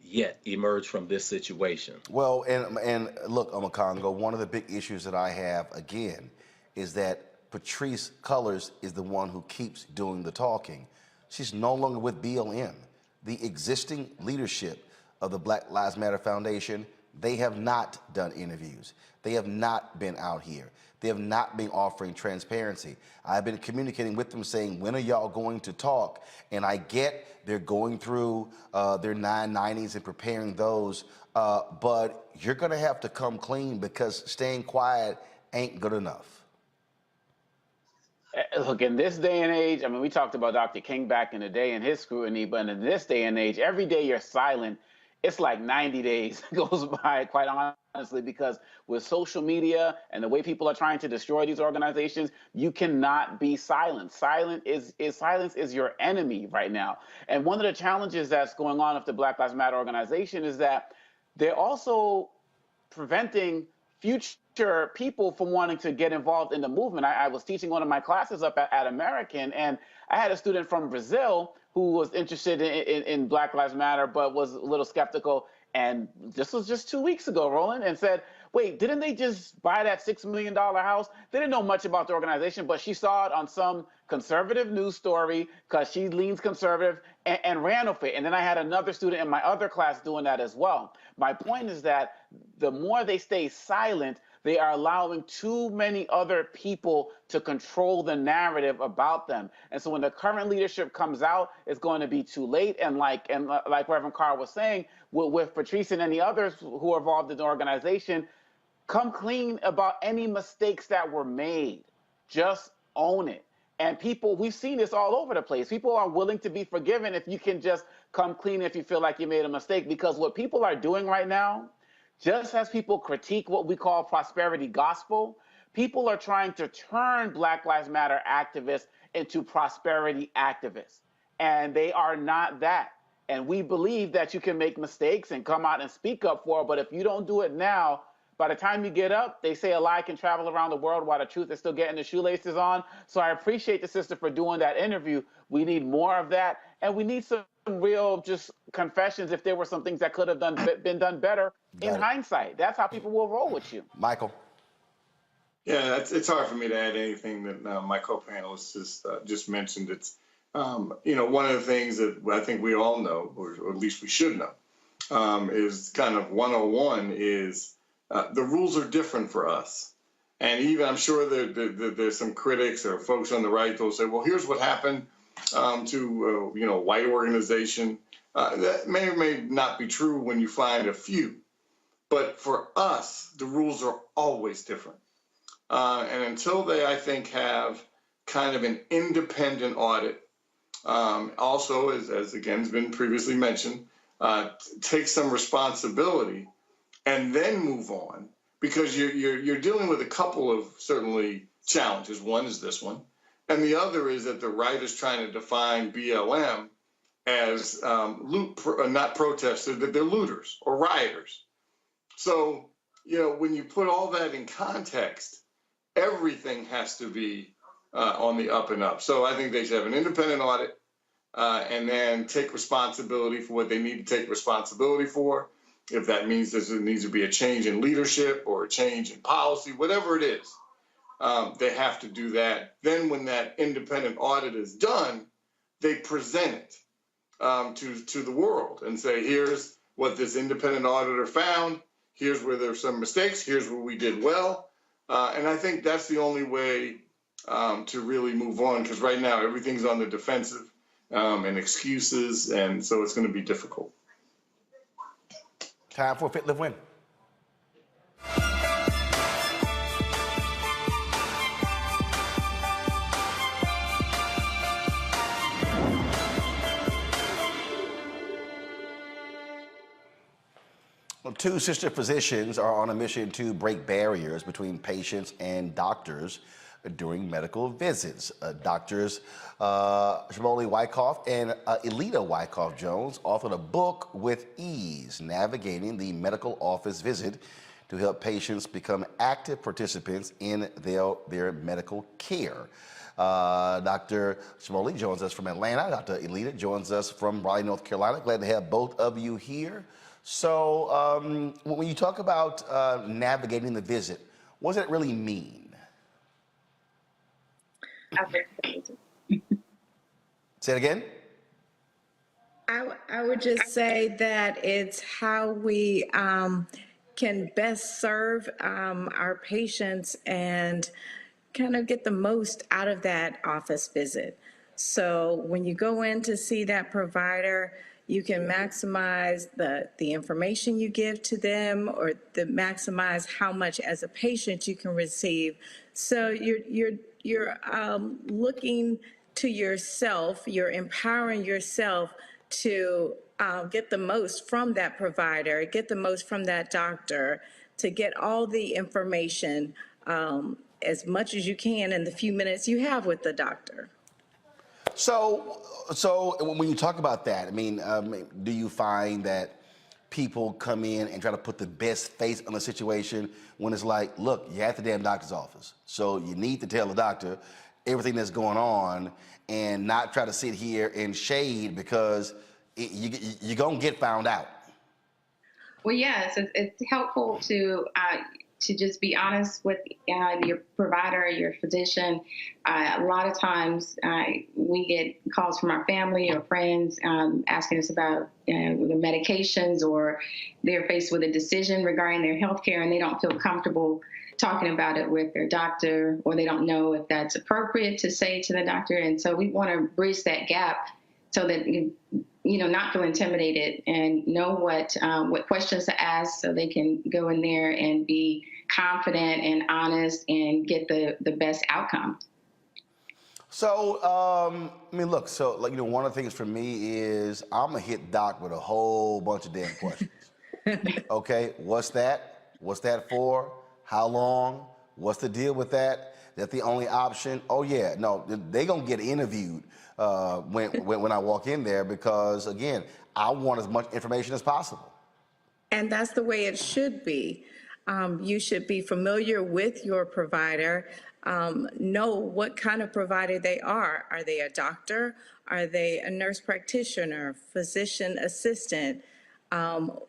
yet emerge from this situation. Well, and look, Omakongo, one of the big issues that I have, again, is that Patrice Cullors is the one who keeps doing the talking. She's no longer with BLM. The existing leadership of the Black Lives Matter Foundation, they have not done interviews. They have not been out here. They have not been offering transparency. I've been communicating with them saying, when are y'all going to talk? And I get they're going through their 990s and preparing those, but you're gonna have to come clean because staying quiet ain't good enough. Look, in this day and age, I mean, we talked about Dr. King back in the day and his scrutiny, but in this day and age, every day you're silent, it's like 90 days goes by, quite honestly, because with social media and the way people are trying to destroy these organizations, you cannot be silent. Silence is your enemy right now. And one of the challenges that's going on with the Black Lives Matter organization is that they're also preventing future people from wanting to get involved in the movement. I was teaching one of my classes up at American, and I had a student from Brazil who was interested in Black Lives Matter, but was a little skeptical. And this was just 2 weeks ago, Roland, and said, wait, didn't they just buy that $6 million house? They didn't know much about the organization, but she saw it on some conservative news story because she leans conservative and ran with it. And then I had another student in my other class doing that as well. My point is that the more they stay silent, they are allowing too many other people to control the narrative about them. And so when the current leadership comes out, it's going to be too late. And like Reverend Carr was saying, with Patrice and any others who are involved in the organization, come clean about any mistakes that were made. Just own it. And people, we've seen this all over the place. People are willing to be forgiven if you can just come clean if you feel like you made a mistake. Because what people are doing right now, just as people critique what we call prosperity gospel, people are trying to turn Black Lives Matter activists into prosperity activists. And they are not that. And we believe that you can make mistakes and come out and speak up for it. But if you don't do it now, by the time you get up, they say a lie can travel around the world while the truth is still getting the shoelaces on. So I appreciate the sister for doing that interview. We need more of that. And we need some real just confessions if there were some things that could have been done better in hindsight. That's how people will roll with you. Michael. Yeah, it's hard for me to add anything that my co-panelists just mentioned. It's, one of the things that I think we all know, or at least we should know, is kind of 101 is the rules are different for us. And even I'm sure that there's some critics or folks on the right who'll say, well, here's what happened to a white organization. That may or may not be true when you find a few. But for us, the rules are always different. And until they, I think, have kind of an independent audit, also, as again has been previously mentioned, take some responsibility and then move on, because you're dealing with a couple of certainly challenges. One is this one, and the other is that the right is trying to define BLM as not protesters, that they're looters or rioters. So, when you put all that in context, everything has to be on the up and up. So I think they should have an independent audit and then take responsibility for what they need to take responsibility for. If that means there needs to be a change in leadership or a change in policy, whatever it is, they have to do that. Then when that independent audit is done, they present it to the world and say, here's what this independent auditor found. Here's where there's some mistakes. Here's where we did well. And I think that's the only way to really move on, because right now everything's on the defensive and excuses, and so it's going to be difficult. Time for a Fit, Live, Win. Well, two sister physicians are on a mission to break barriers between patients and doctors during medical visits. Doctors Shimoli Wyckoff and Elita Wyckoff Jones authored a book with ease, navigating the medical office visit to help patients become active participants in their medical care. Dr. Shimoli joins us from Atlanta. Dr. Elita joins us from Raleigh, North Carolina. Glad to have both of you here. So when you talk about navigating the visit, what does it really mean? Say it again. I would just say that it's how we can best serve our patients and kind of get the most out of that office visit. So when you go in to see that provider, you can maximize the information you give to them, or maximize how much as a patient you can receive. So you're looking to yourself, you're empowering yourself to get the most from that provider, get the most from that doctor, to get all the information as much as you can in the few minutes you have with the doctor. So when you talk about that, I mean, do you find that people come in and try to put the best face on the situation when it's like, look, you're at the damn doctor's office. So you need to tell the doctor everything that's going on and not try to sit here and shade because you're going to get found out. Well, yes, it's helpful to just be honest with your provider, your physician. A lot of times we get calls from our family or friends asking us about the medications, or they're faced with a decision regarding their health care and they don't feel comfortable talking about it with their doctor, or they don't know if that's appropriate to say to the doctor. And so we want to bridge that gap so that not feel intimidated and know what questions to ask, so they can go in there and be confident and honest and get the best outcome. So, look, one of the things for me is I'm going to hit Doc with a whole bunch of damn questions. Okay, what's that? What's that for? How long? What's the deal with that? That's the only option? Oh, yeah, no, they're going to get interviewed when I walk in there because, again, I want as much information as possible. And that's the way it should be. You should be familiar with your provider, know what kind of provider they are. Are they a doctor? Are they a nurse practitioner, physician assistant?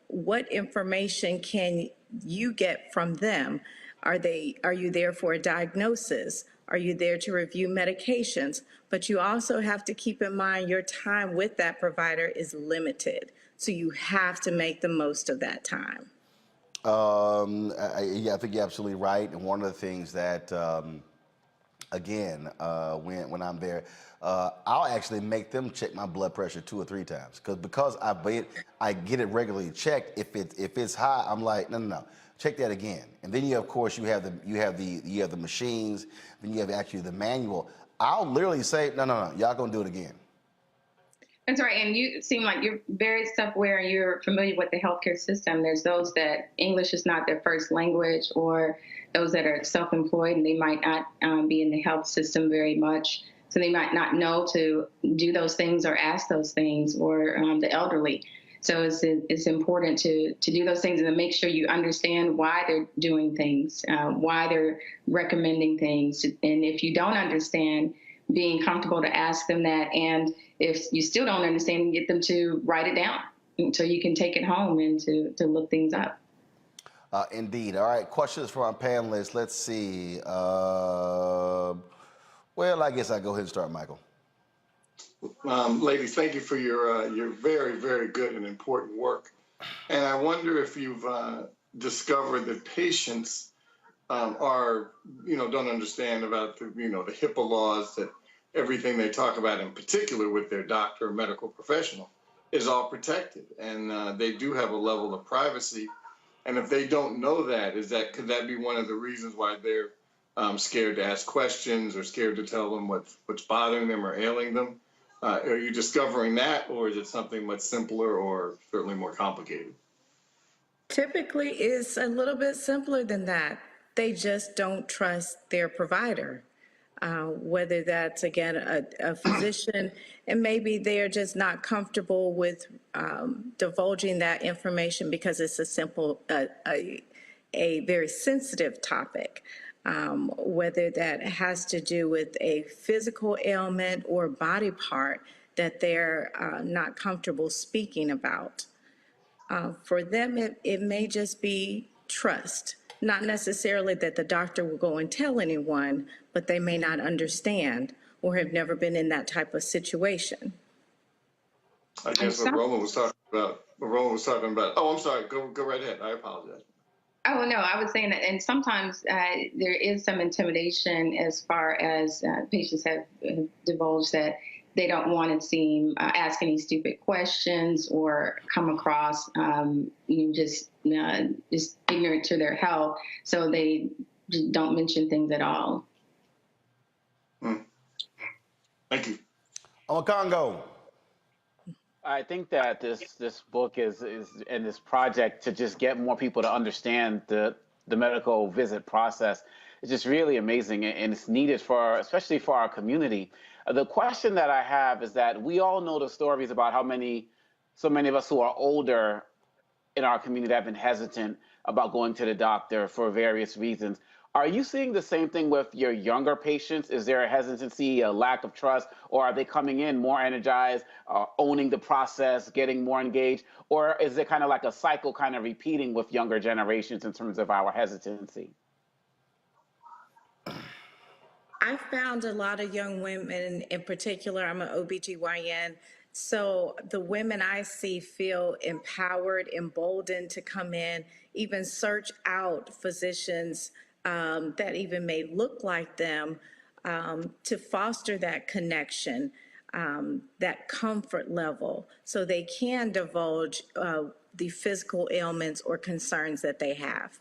What information can you get from them? Are you there for a diagnosis? Are you there to review medications? But you also have to keep in mind your time with that provider is limited. So you have to make the most of that time. I think you're absolutely right. And one of the things that, when I'm there, I'll actually make them check my blood pressure 2 or 3 times because I get it regularly checked. If it's high, I'm like, no, check that again. And then you have the machines. Then you have actually the manual. I'll literally say, no, y'all gonna do it again. That's right, and you seem like you're very self-aware and you're familiar with the healthcare system. There's those that English is not their first language, or those that are self-employed and they might not be in the health system very much. So they might not know to do those things or ask those things, or the elderly. So it's important to do those things and to make sure you understand why they're doing things, why they're recommending things. And if you don't understand, being comfortable to ask them that. And if you still don't understand, get them to write it down so you can take it home and to look things up. Indeed. All right, questions from our panelists. Let's see. Well, I guess I'll go ahead and start, Michael. Ladies, thank you for your very, very good and important work. And I wonder if you've discovered that patients don't understand about the HIPAA laws, that everything they talk about, in particular with their doctor or medical professional, is all protected, and they do have a level of privacy. And if they don't know that, could that be one of the reasons why they're scared to ask questions or scared to tell them what's bothering them or ailing them? Are you discovering that, or is it something much simpler or certainly more complicated? Typically, it's a little bit simpler than that. They just don't trust their provider, whether that's, again, a physician, and maybe they're just not comfortable with divulging that information because it's a very sensitive topic, whether that has to do with a physical ailment or body part that they're not comfortable speaking about. For them, it may just be trust. Not necessarily that the doctor will go and tell anyone, but they may not understand or have never been in that type of situation. I guess what Roland was talking about. Oh, I'm sorry. Go right ahead. I apologize. Oh, no, I was saying that, and sometimes there is some intimidation as far as patients have divulged that they don't want to seem ask any stupid questions or come across just ignorant to their health, so they just don't mention things at all. Thank you. Congo. I think that this book is and this project to just get more people to understand the medical visit process is just really amazing, and it's needed especially for our community. The question that I have is that we all know the stories about so many of us who are older in our community that have been hesitant about going to the doctor for various reasons. Are you seeing the same thing with your younger patients? Is there a hesitancy, a lack of trust, or are they coming in more energized, owning the process, getting more engaged? Or is it kind of like a cycle kind of repeating with younger generations in terms of our hesitancy? I found a lot of young women, in particular, I'm an OBGYN, so the women I see feel empowered, emboldened to come in, even search out physicians that even may look like them, to foster that connection, that comfort level, so they can divulge the physical ailments or concerns that they have.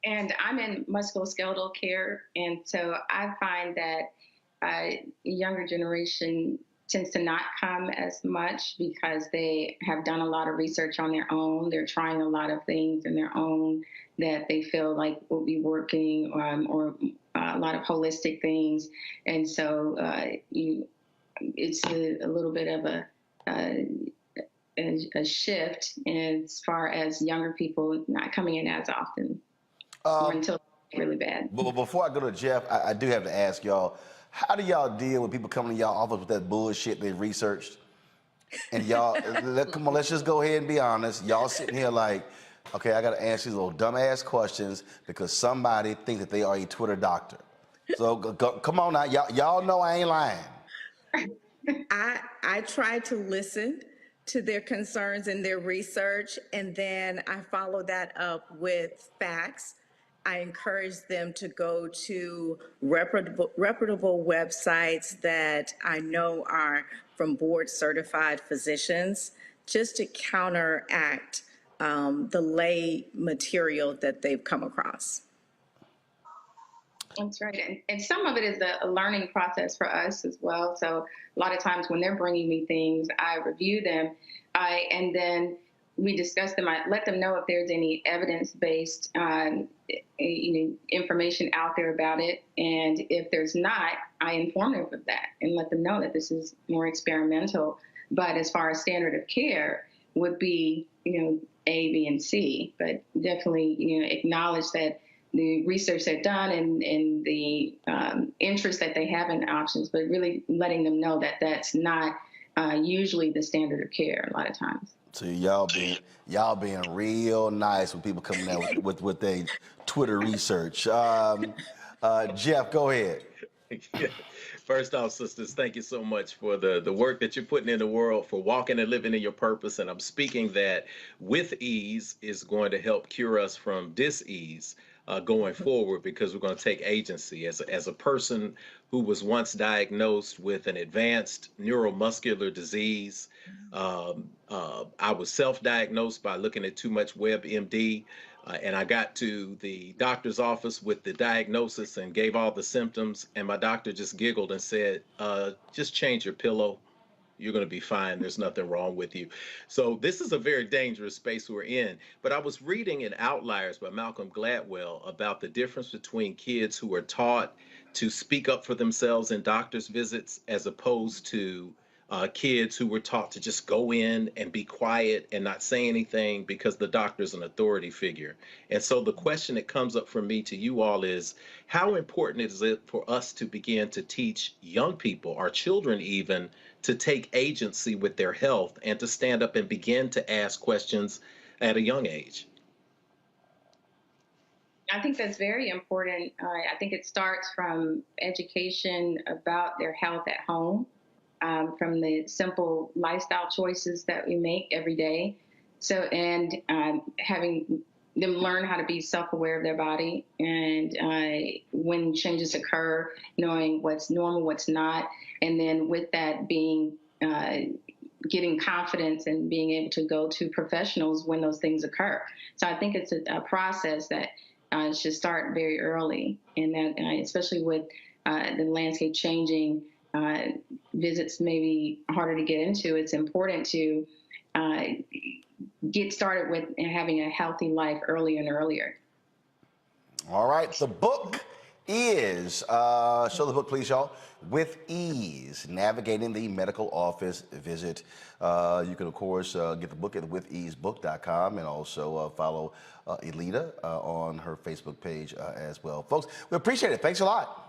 And I'm in musculoskeletal care, and so I find that younger generation tends to not come as much because they have done a lot of research on their own. They're trying a lot of things in their own that they feel like will be working, or a lot of holistic things. And so it's a little bit of a shift as far as younger people not coming in as often. Or until it's really bad. But before I go to Jeff, I do have to ask y'all, how do y'all deal with people coming to y'all office with that bullshit they've researched? And y'all, come on, let's just go ahead and be honest. Y'all sitting here like, okay, I got to answer these little dumbass questions because somebody thinks that they are a Twitter doctor. So come on now, y'all know I ain't lying. I try to listen to their concerns and their research, and then I follow that up with facts. I encourage them to go to reputable websites that I know are from board certified physicians, just to counteract the lay material that they've come across. That's right. And some of it is a learning process for us as well. So a lot of times when they're bringing me things, I review them, and then we discuss them. I let them know if there's any evidence-based information out there about it. And if there's not, I inform them of that and let them know that this is more experimental. But as far as standard of care would be, A, B, and C. But definitely, acknowledge that the research they've done and the interest that they have in options, but really letting them know that that's not usually the standard of care a lot of times. So y'all being real nice when people coming out with their Twitter research. Jeff, go ahead. First off, sisters, thank you so much for the work that you're putting in the world, for walking and living in your purpose. And I'm speaking that with ease is going to help cure us from dis-ease going forward, because we're going to take agency. As a person who was once diagnosed with an advanced neuromuscular disease, I was self-diagnosed by looking at too much WebMD, and I got to the doctor's office with the diagnosis and gave all the symptoms, and my doctor just giggled and said, just change your pillow. You're going to be fine. There's nothing wrong with you. So this is a very dangerous space we're in. But I was reading in Outliers by Malcolm Gladwell about the difference between kids who are taught to speak up for themselves in doctor's visits as opposed to kids who were taught to just go in and be quiet and not say anything because the doctor's an authority figure. And so the question that comes up for me to you all is, how important is it for us to begin to teach young people, our children even, to take agency with their health and to stand up and begin to ask questions at a young age? I think that's very important. I think it starts from education about their health at home, from the simple lifestyle choices that we make every day. So, and having them learn how to be self-aware of their body, and when changes occur, knowing what's normal, what's not, and then with that being getting confidence and being able to go to professionals when those things occur. So I think it's a process that should start very early, and that especially with the landscape changing, visits may be harder to get into. It's important to get started with having a healthy life earlier and earlier. All right, the book is, show the book, please, y'all. With Ease, Navigating the Medical Office Visit. You can, of course, get the book at witheasebook.com and also follow Elita on her Facebook page as well. Folks, we appreciate it. Thanks a lot.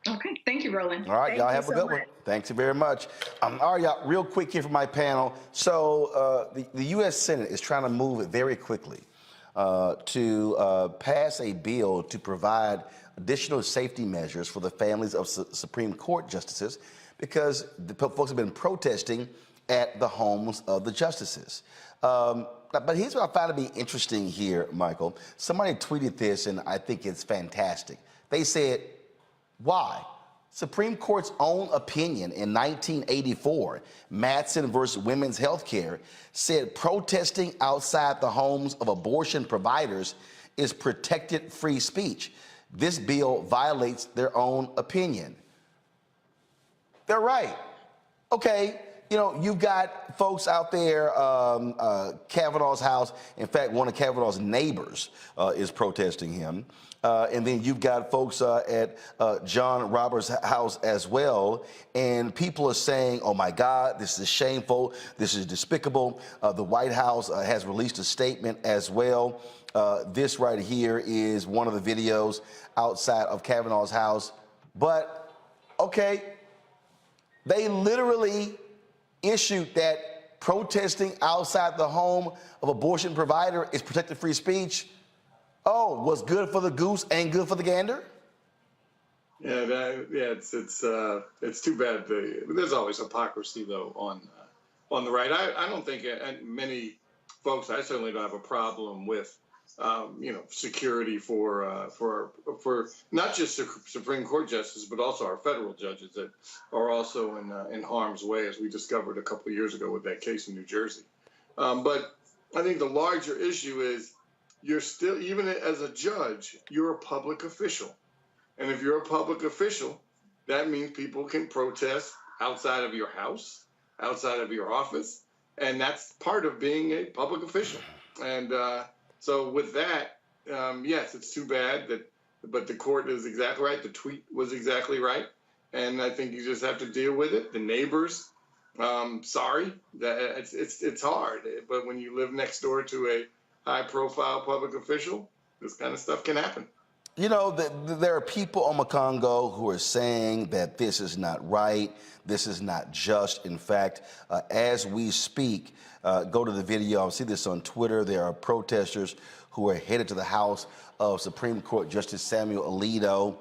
Okay, thank you, Roland. All right, y'all have a good one. Thanks very much. All right, y'all, real quick here for my panel. So the U.S. Senate is trying to move very quickly to pass a bill to provide additional safety measures for the families of Supreme Court justices because the folks have been protesting at the homes of the justices. But here's what I found to be interesting here, Michael. Somebody tweeted this, and I think it's fantastic. They said, why? Supreme Court's own opinion in 1984, Madsen versus Women's Healthcare, said protesting outside the homes of abortion providers is protected free speech. This bill violates their own opinion. They're right. Okay, you know, you've got folks out there, Kavanaugh's house. In fact, one of Kavanaugh's neighbors is protesting him. And then you've got folks at John Roberts' house as well. And people are saying, oh my God, this is shameful. This is despicable. The White House has released a statement as well. This right here is one of the videos outside of Kavanaugh's house. But, okay, they literally issued that protesting outside the home of abortion provider is protected free speech. Oh, what's good for the goose ain't good for the gander? Yeah, it's too bad. There's always hypocrisy though on the right. I don't think many folks. I certainly don't have a problem with security for not just Supreme Court justices, but also our federal judges that are also in harm's way, as we discovered a couple of years ago with that case in New Jersey. But I think the larger issue is you're still, even as a judge, you're a public official. And if you're a public official, that means people can protest outside of your house, outside of your office. And that's part of being a public official. And so with that, yes, it's too bad but the court is exactly right. The tweet was exactly right. And I think you just have to deal with it. The neighbors, sorry, that it's hard. But when you live next door to a high-profile public official, this kind of stuff can happen. You know, there are people on Congo who are saying that this is not right, this is not just. In fact, as we speak, go to the video. I'll see this on Twitter. There are protesters who are headed to the house of Supreme Court Justice Samuel Alito.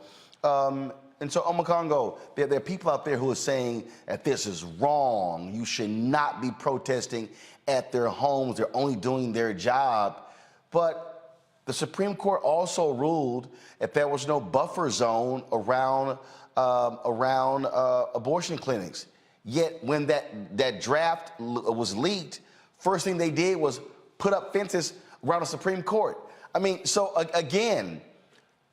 And so, Congo, there are people out there who are saying that this is wrong. You should not be protesting at their homes. They're only doing their job. But the Supreme Court also ruled that there was no buffer zone around abortion clinics. Yet when that draft was leaked, first thing they did was put up fences around the Supreme Court. I mean, so again,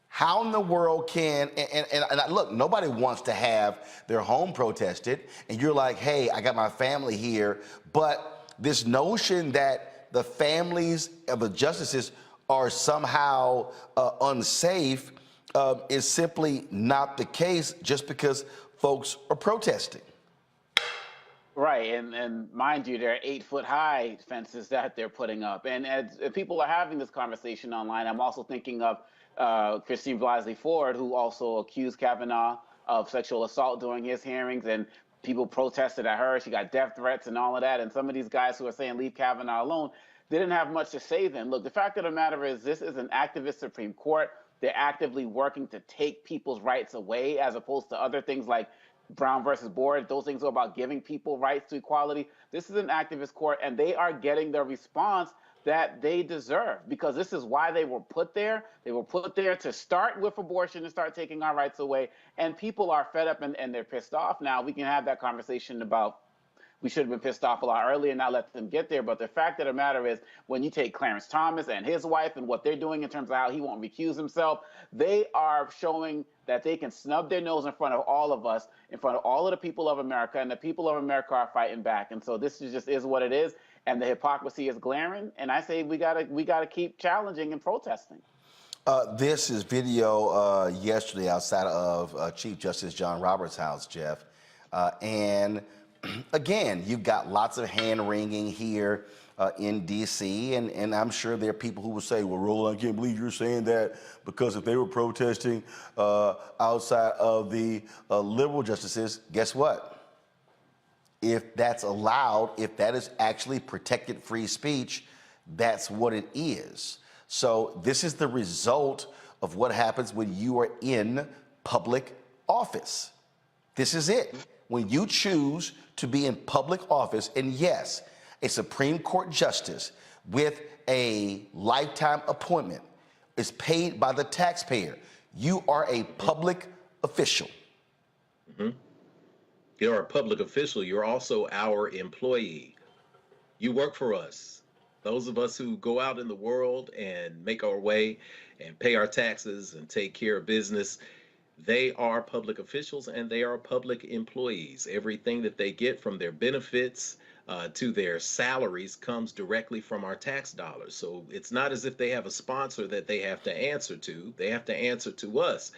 how in the world can, and look, nobody wants to have their home protested, and you're like, hey, I got my family here, but this notion that the families of the justices are somehow unsafe is simply not the case just because folks are protesting. Right, and mind you, there are 8-foot-high fences that they're putting up. And as people are having this conversation online, I'm also thinking of Christine Blasey Ford, who also accused Kavanaugh of sexual assault during his hearings, and people protested at her. She got death threats and all of that. And some of these guys who are saying leave Kavanaugh alone, they didn't have much to say then. Look, the fact of the matter is this is an activist Supreme Court. They're actively working to take people's rights away as opposed to other things like Brown versus Board. Those things are about giving people rights to equality. This is an activist court, and they are getting the response that they deserve, because this is why they were put there. They were put there to start with abortion and start taking our rights away. And people are fed up and they're pissed off. Now, we can have that conversation about we should have been pissed off a lot earlier and not let them get there. But the fact of the matter is, when you take Clarence Thomas and his wife and what they're doing in terms of how he won't recuse himself, they are showing that they can snub their nose in front of all of us, in front of all of the people of America, and the people of America are fighting back. And so this is just what it is. And the hypocrisy is glaring. And I say we gotta keep challenging and protesting. This is video yesterday outside of Chief Justice John Roberts' house, Jeff. And again, you've got lots of hand-wringing here in D.C., and I'm sure there are people who will say, well, Roland, I can't believe you're saying that, because if they were protesting outside of the liberal justices, guess what? If that's allowed, if that is actually protected free speech, that's what it is. So this is the result of what happens when you are in public office. This is it. When you choose to be in public office, and yes, a Supreme Court justice with a lifetime appointment is paid by the taxpayer. You are a public official. Mm-hmm. You're a public official. You're also our employee. You work for us. Those of us who go out in the world and make our way and pay our taxes and take care of business, they are public officials and they are public employees. Everything that they get from their benefits to their salaries comes directly from our tax dollars. So it's not as if they have a sponsor that they have to answer to. They have to answer to us.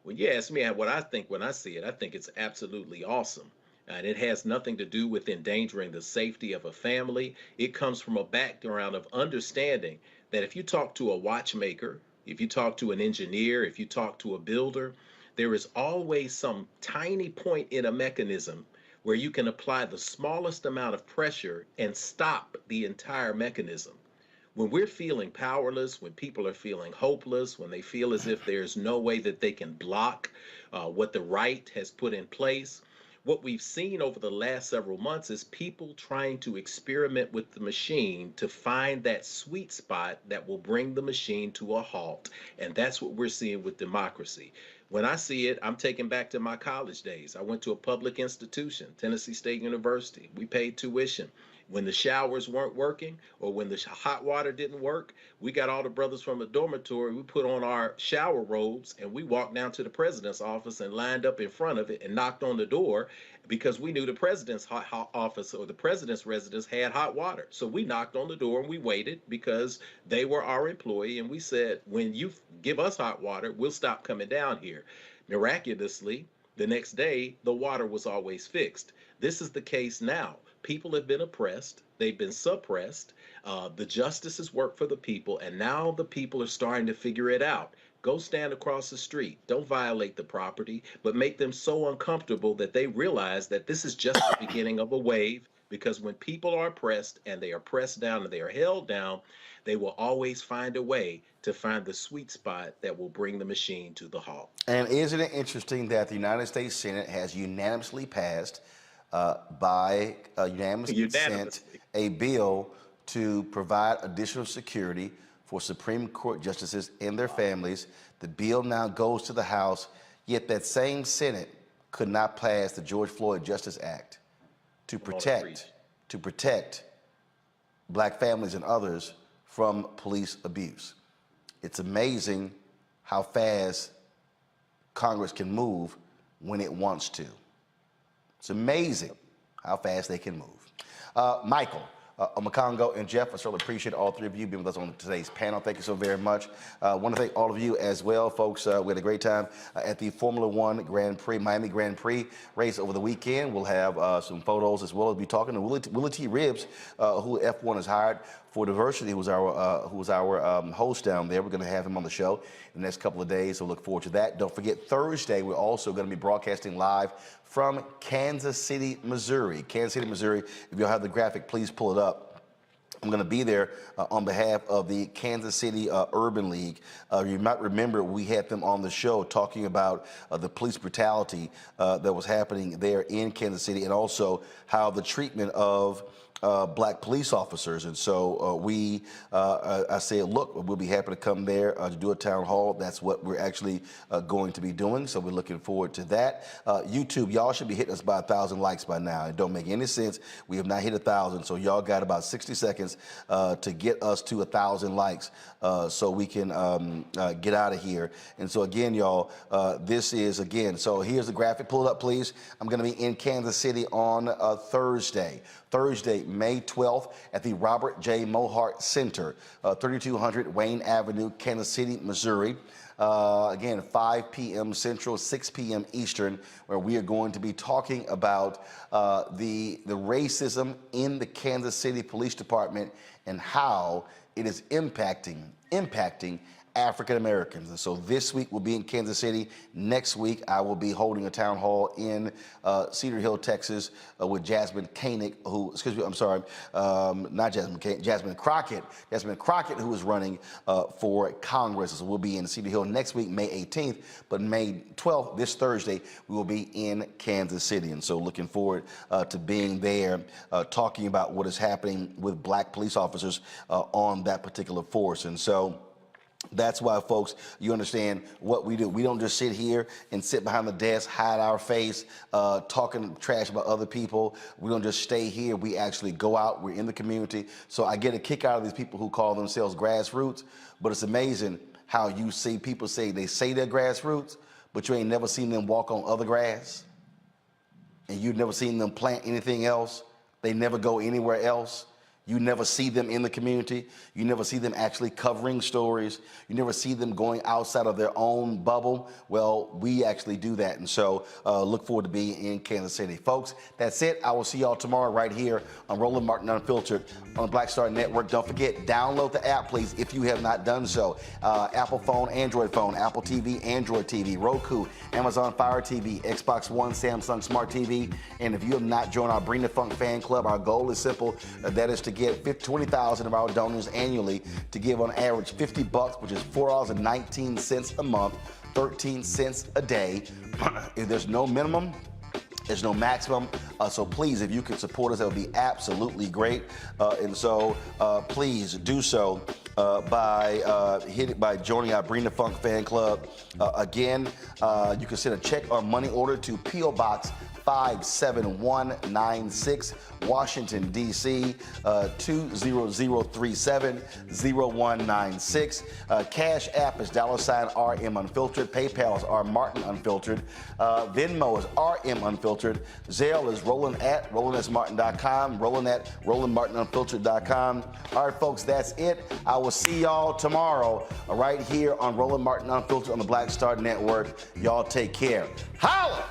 When you ask me what I think when I see it, I think it's absolutely awesome. And it has nothing to do with endangering the safety of a family. It comes from a background of understanding that if you talk to a watchmaker, if you talk to an engineer, if you talk to a builder, there is always some tiny point in a mechanism where you can apply the smallest amount of pressure and stop the entire mechanism. When we're feeling powerless, when people are feeling hopeless, when they feel as if there's no way that they can block what the right has put in place, what we've seen over the last several months is people trying to experiment with the machine to find that sweet spot that will bring the machine to a halt. And that's what we're seeing with democracy. When I see it, I'm taken back to my college days. I went to a public institution, Tennessee State University. We paid tuition. When the showers weren't working or when the hot water didn't work, we got all the brothers from the dormitory, we put on our shower robes and we walked down to the president's office and lined up in front of it and knocked on the door because we knew the president's office or the president's residence had hot water. So we knocked on the door and we waited because they were our employee, and we said, when you give us hot water, we'll stop coming down here. Miraculously, the next day, the water was always fixed. This is the case now. People have been oppressed. They've been suppressed. The justices work for the people, and now the people are starting to figure it out. Go stand across the street. Don't violate the property, but make them so uncomfortable that they realize that this is just the beginning of a wave, because when people are oppressed and they are pressed down and they are held down, they will always find a way to find the sweet spot that will bring the machine to the halt. And isn't it interesting that the United States Senate has unanimously passed by unanimous consent a bill to provide additional security for Supreme Court justices and their families. The bill now goes to the House, yet that same Senate could not pass the George Floyd Justice Act to protect black families and others from police abuse. It's amazing how fast Congress can move when it wants to. It's amazing how fast they can move. Michael, Omakongo, and Jeff, I certainly appreciate all three of you being with us on today's panel. Thank you so very much. I want to thank all of you as well, folks. We had a great time at the Formula One Grand Prix, Miami Grand Prix race over the weekend. We'll have some photos as well as be talking to Willie T. Ribbs, who F1 has hired for diversity, who was our host down there. We're going to have him on the show in the next couple of days, so look forward to that. Don't forget, Thursday, we're also going to be broadcasting live from Kansas City, Missouri. Kansas City, Missouri. If you'll have the graphic, please pull it up. I'm going to be there on behalf of the Kansas City Urban League. You might remember we had them on the show talking about the police brutality that was happening there in Kansas City, and also how the treatment of black police officers. And so I said, look, we'll be happy to come there to do a town hall. That's what we're actually going to be doing. So we're looking forward to that. YouTube, y'all should be hitting us by 1,000 likes by now. It don't make any sense. We have not hit 1,000. So y'all got about 60 seconds to get us to 1,000 likes so we can get out of here. And so again, y'all, this is again, so here's the graphic. Pull it up, please. I'm going to be in Kansas City on Thursday. Thursday, May 12th at the Robert J. Mohart Center, 3200 Wayne Avenue, Kansas City, Missouri. Again, 5 p.m. Central, 6 p.m. Eastern, where we are going to be talking about the racism in the Kansas City Police Department and how it is impacting African Americans. And so this week we'll be in Kansas City. Next week I will be holding a town hall in Cedar Hill, Texas, with Jasmine Koenig, Jasmine Crockett. Jasmine Crockett, who is running for Congress. So we'll be in Cedar Hill next week, May 18th, but May 12th, this Thursday, we will be in Kansas City. And so looking forward to being there, talking about what is happening with black police officers on that particular force. And so that's why, folks, you understand what we do. We don't just sit here and sit behind the desk, hide our face, talking trash about other people. We don't just stay here. We actually go out. We're in the community. So I get a kick out of these people who call themselves grassroots, but it's amazing how you see people say they're grassroots, but you ain't never seen them walk on other grass, and you've never seen them plant anything else. They never go anywhere else. You never see them in the community. You never see them actually covering stories. You never see them going outside of their own bubble. Well, we actually do that. And so look forward to being in Kansas City. Folks, that's it. I will see y'all tomorrow right here on Roland Martin Unfiltered on the Black Star Network. Don't forget, download the app, please, if you have not done so. Apple phone, Android phone, Apple TV, Android TV, Roku, Amazon Fire TV, Xbox One, Samsung Smart TV. And if you have not joined our Bring the Funk fan club, our goal is simple. That is to get 20,000 of our donors annually to give on average $50, which is $4.19 a month, 13 cents a day. If there's no minimum, there's no maximum. So please, if you could support us, that would be absolutely great. And so please do so by joining our Bring the Funk fan club. Again, you can send a check or money order to P.O. Box 57196, Washington, D.C., 20037-0196. Cash App is $RM Unfiltered. PayPal is R Martin Unfiltered. Venmo is RM Unfiltered. Zelle is Roland at RolandSMartin.com. Roland at RolandMartinUnfiltered.com. All right, folks, that's it. I will see y'all tomorrow right here on Roland Martin Unfiltered on the Black Star Network. Y'all take care. Holla!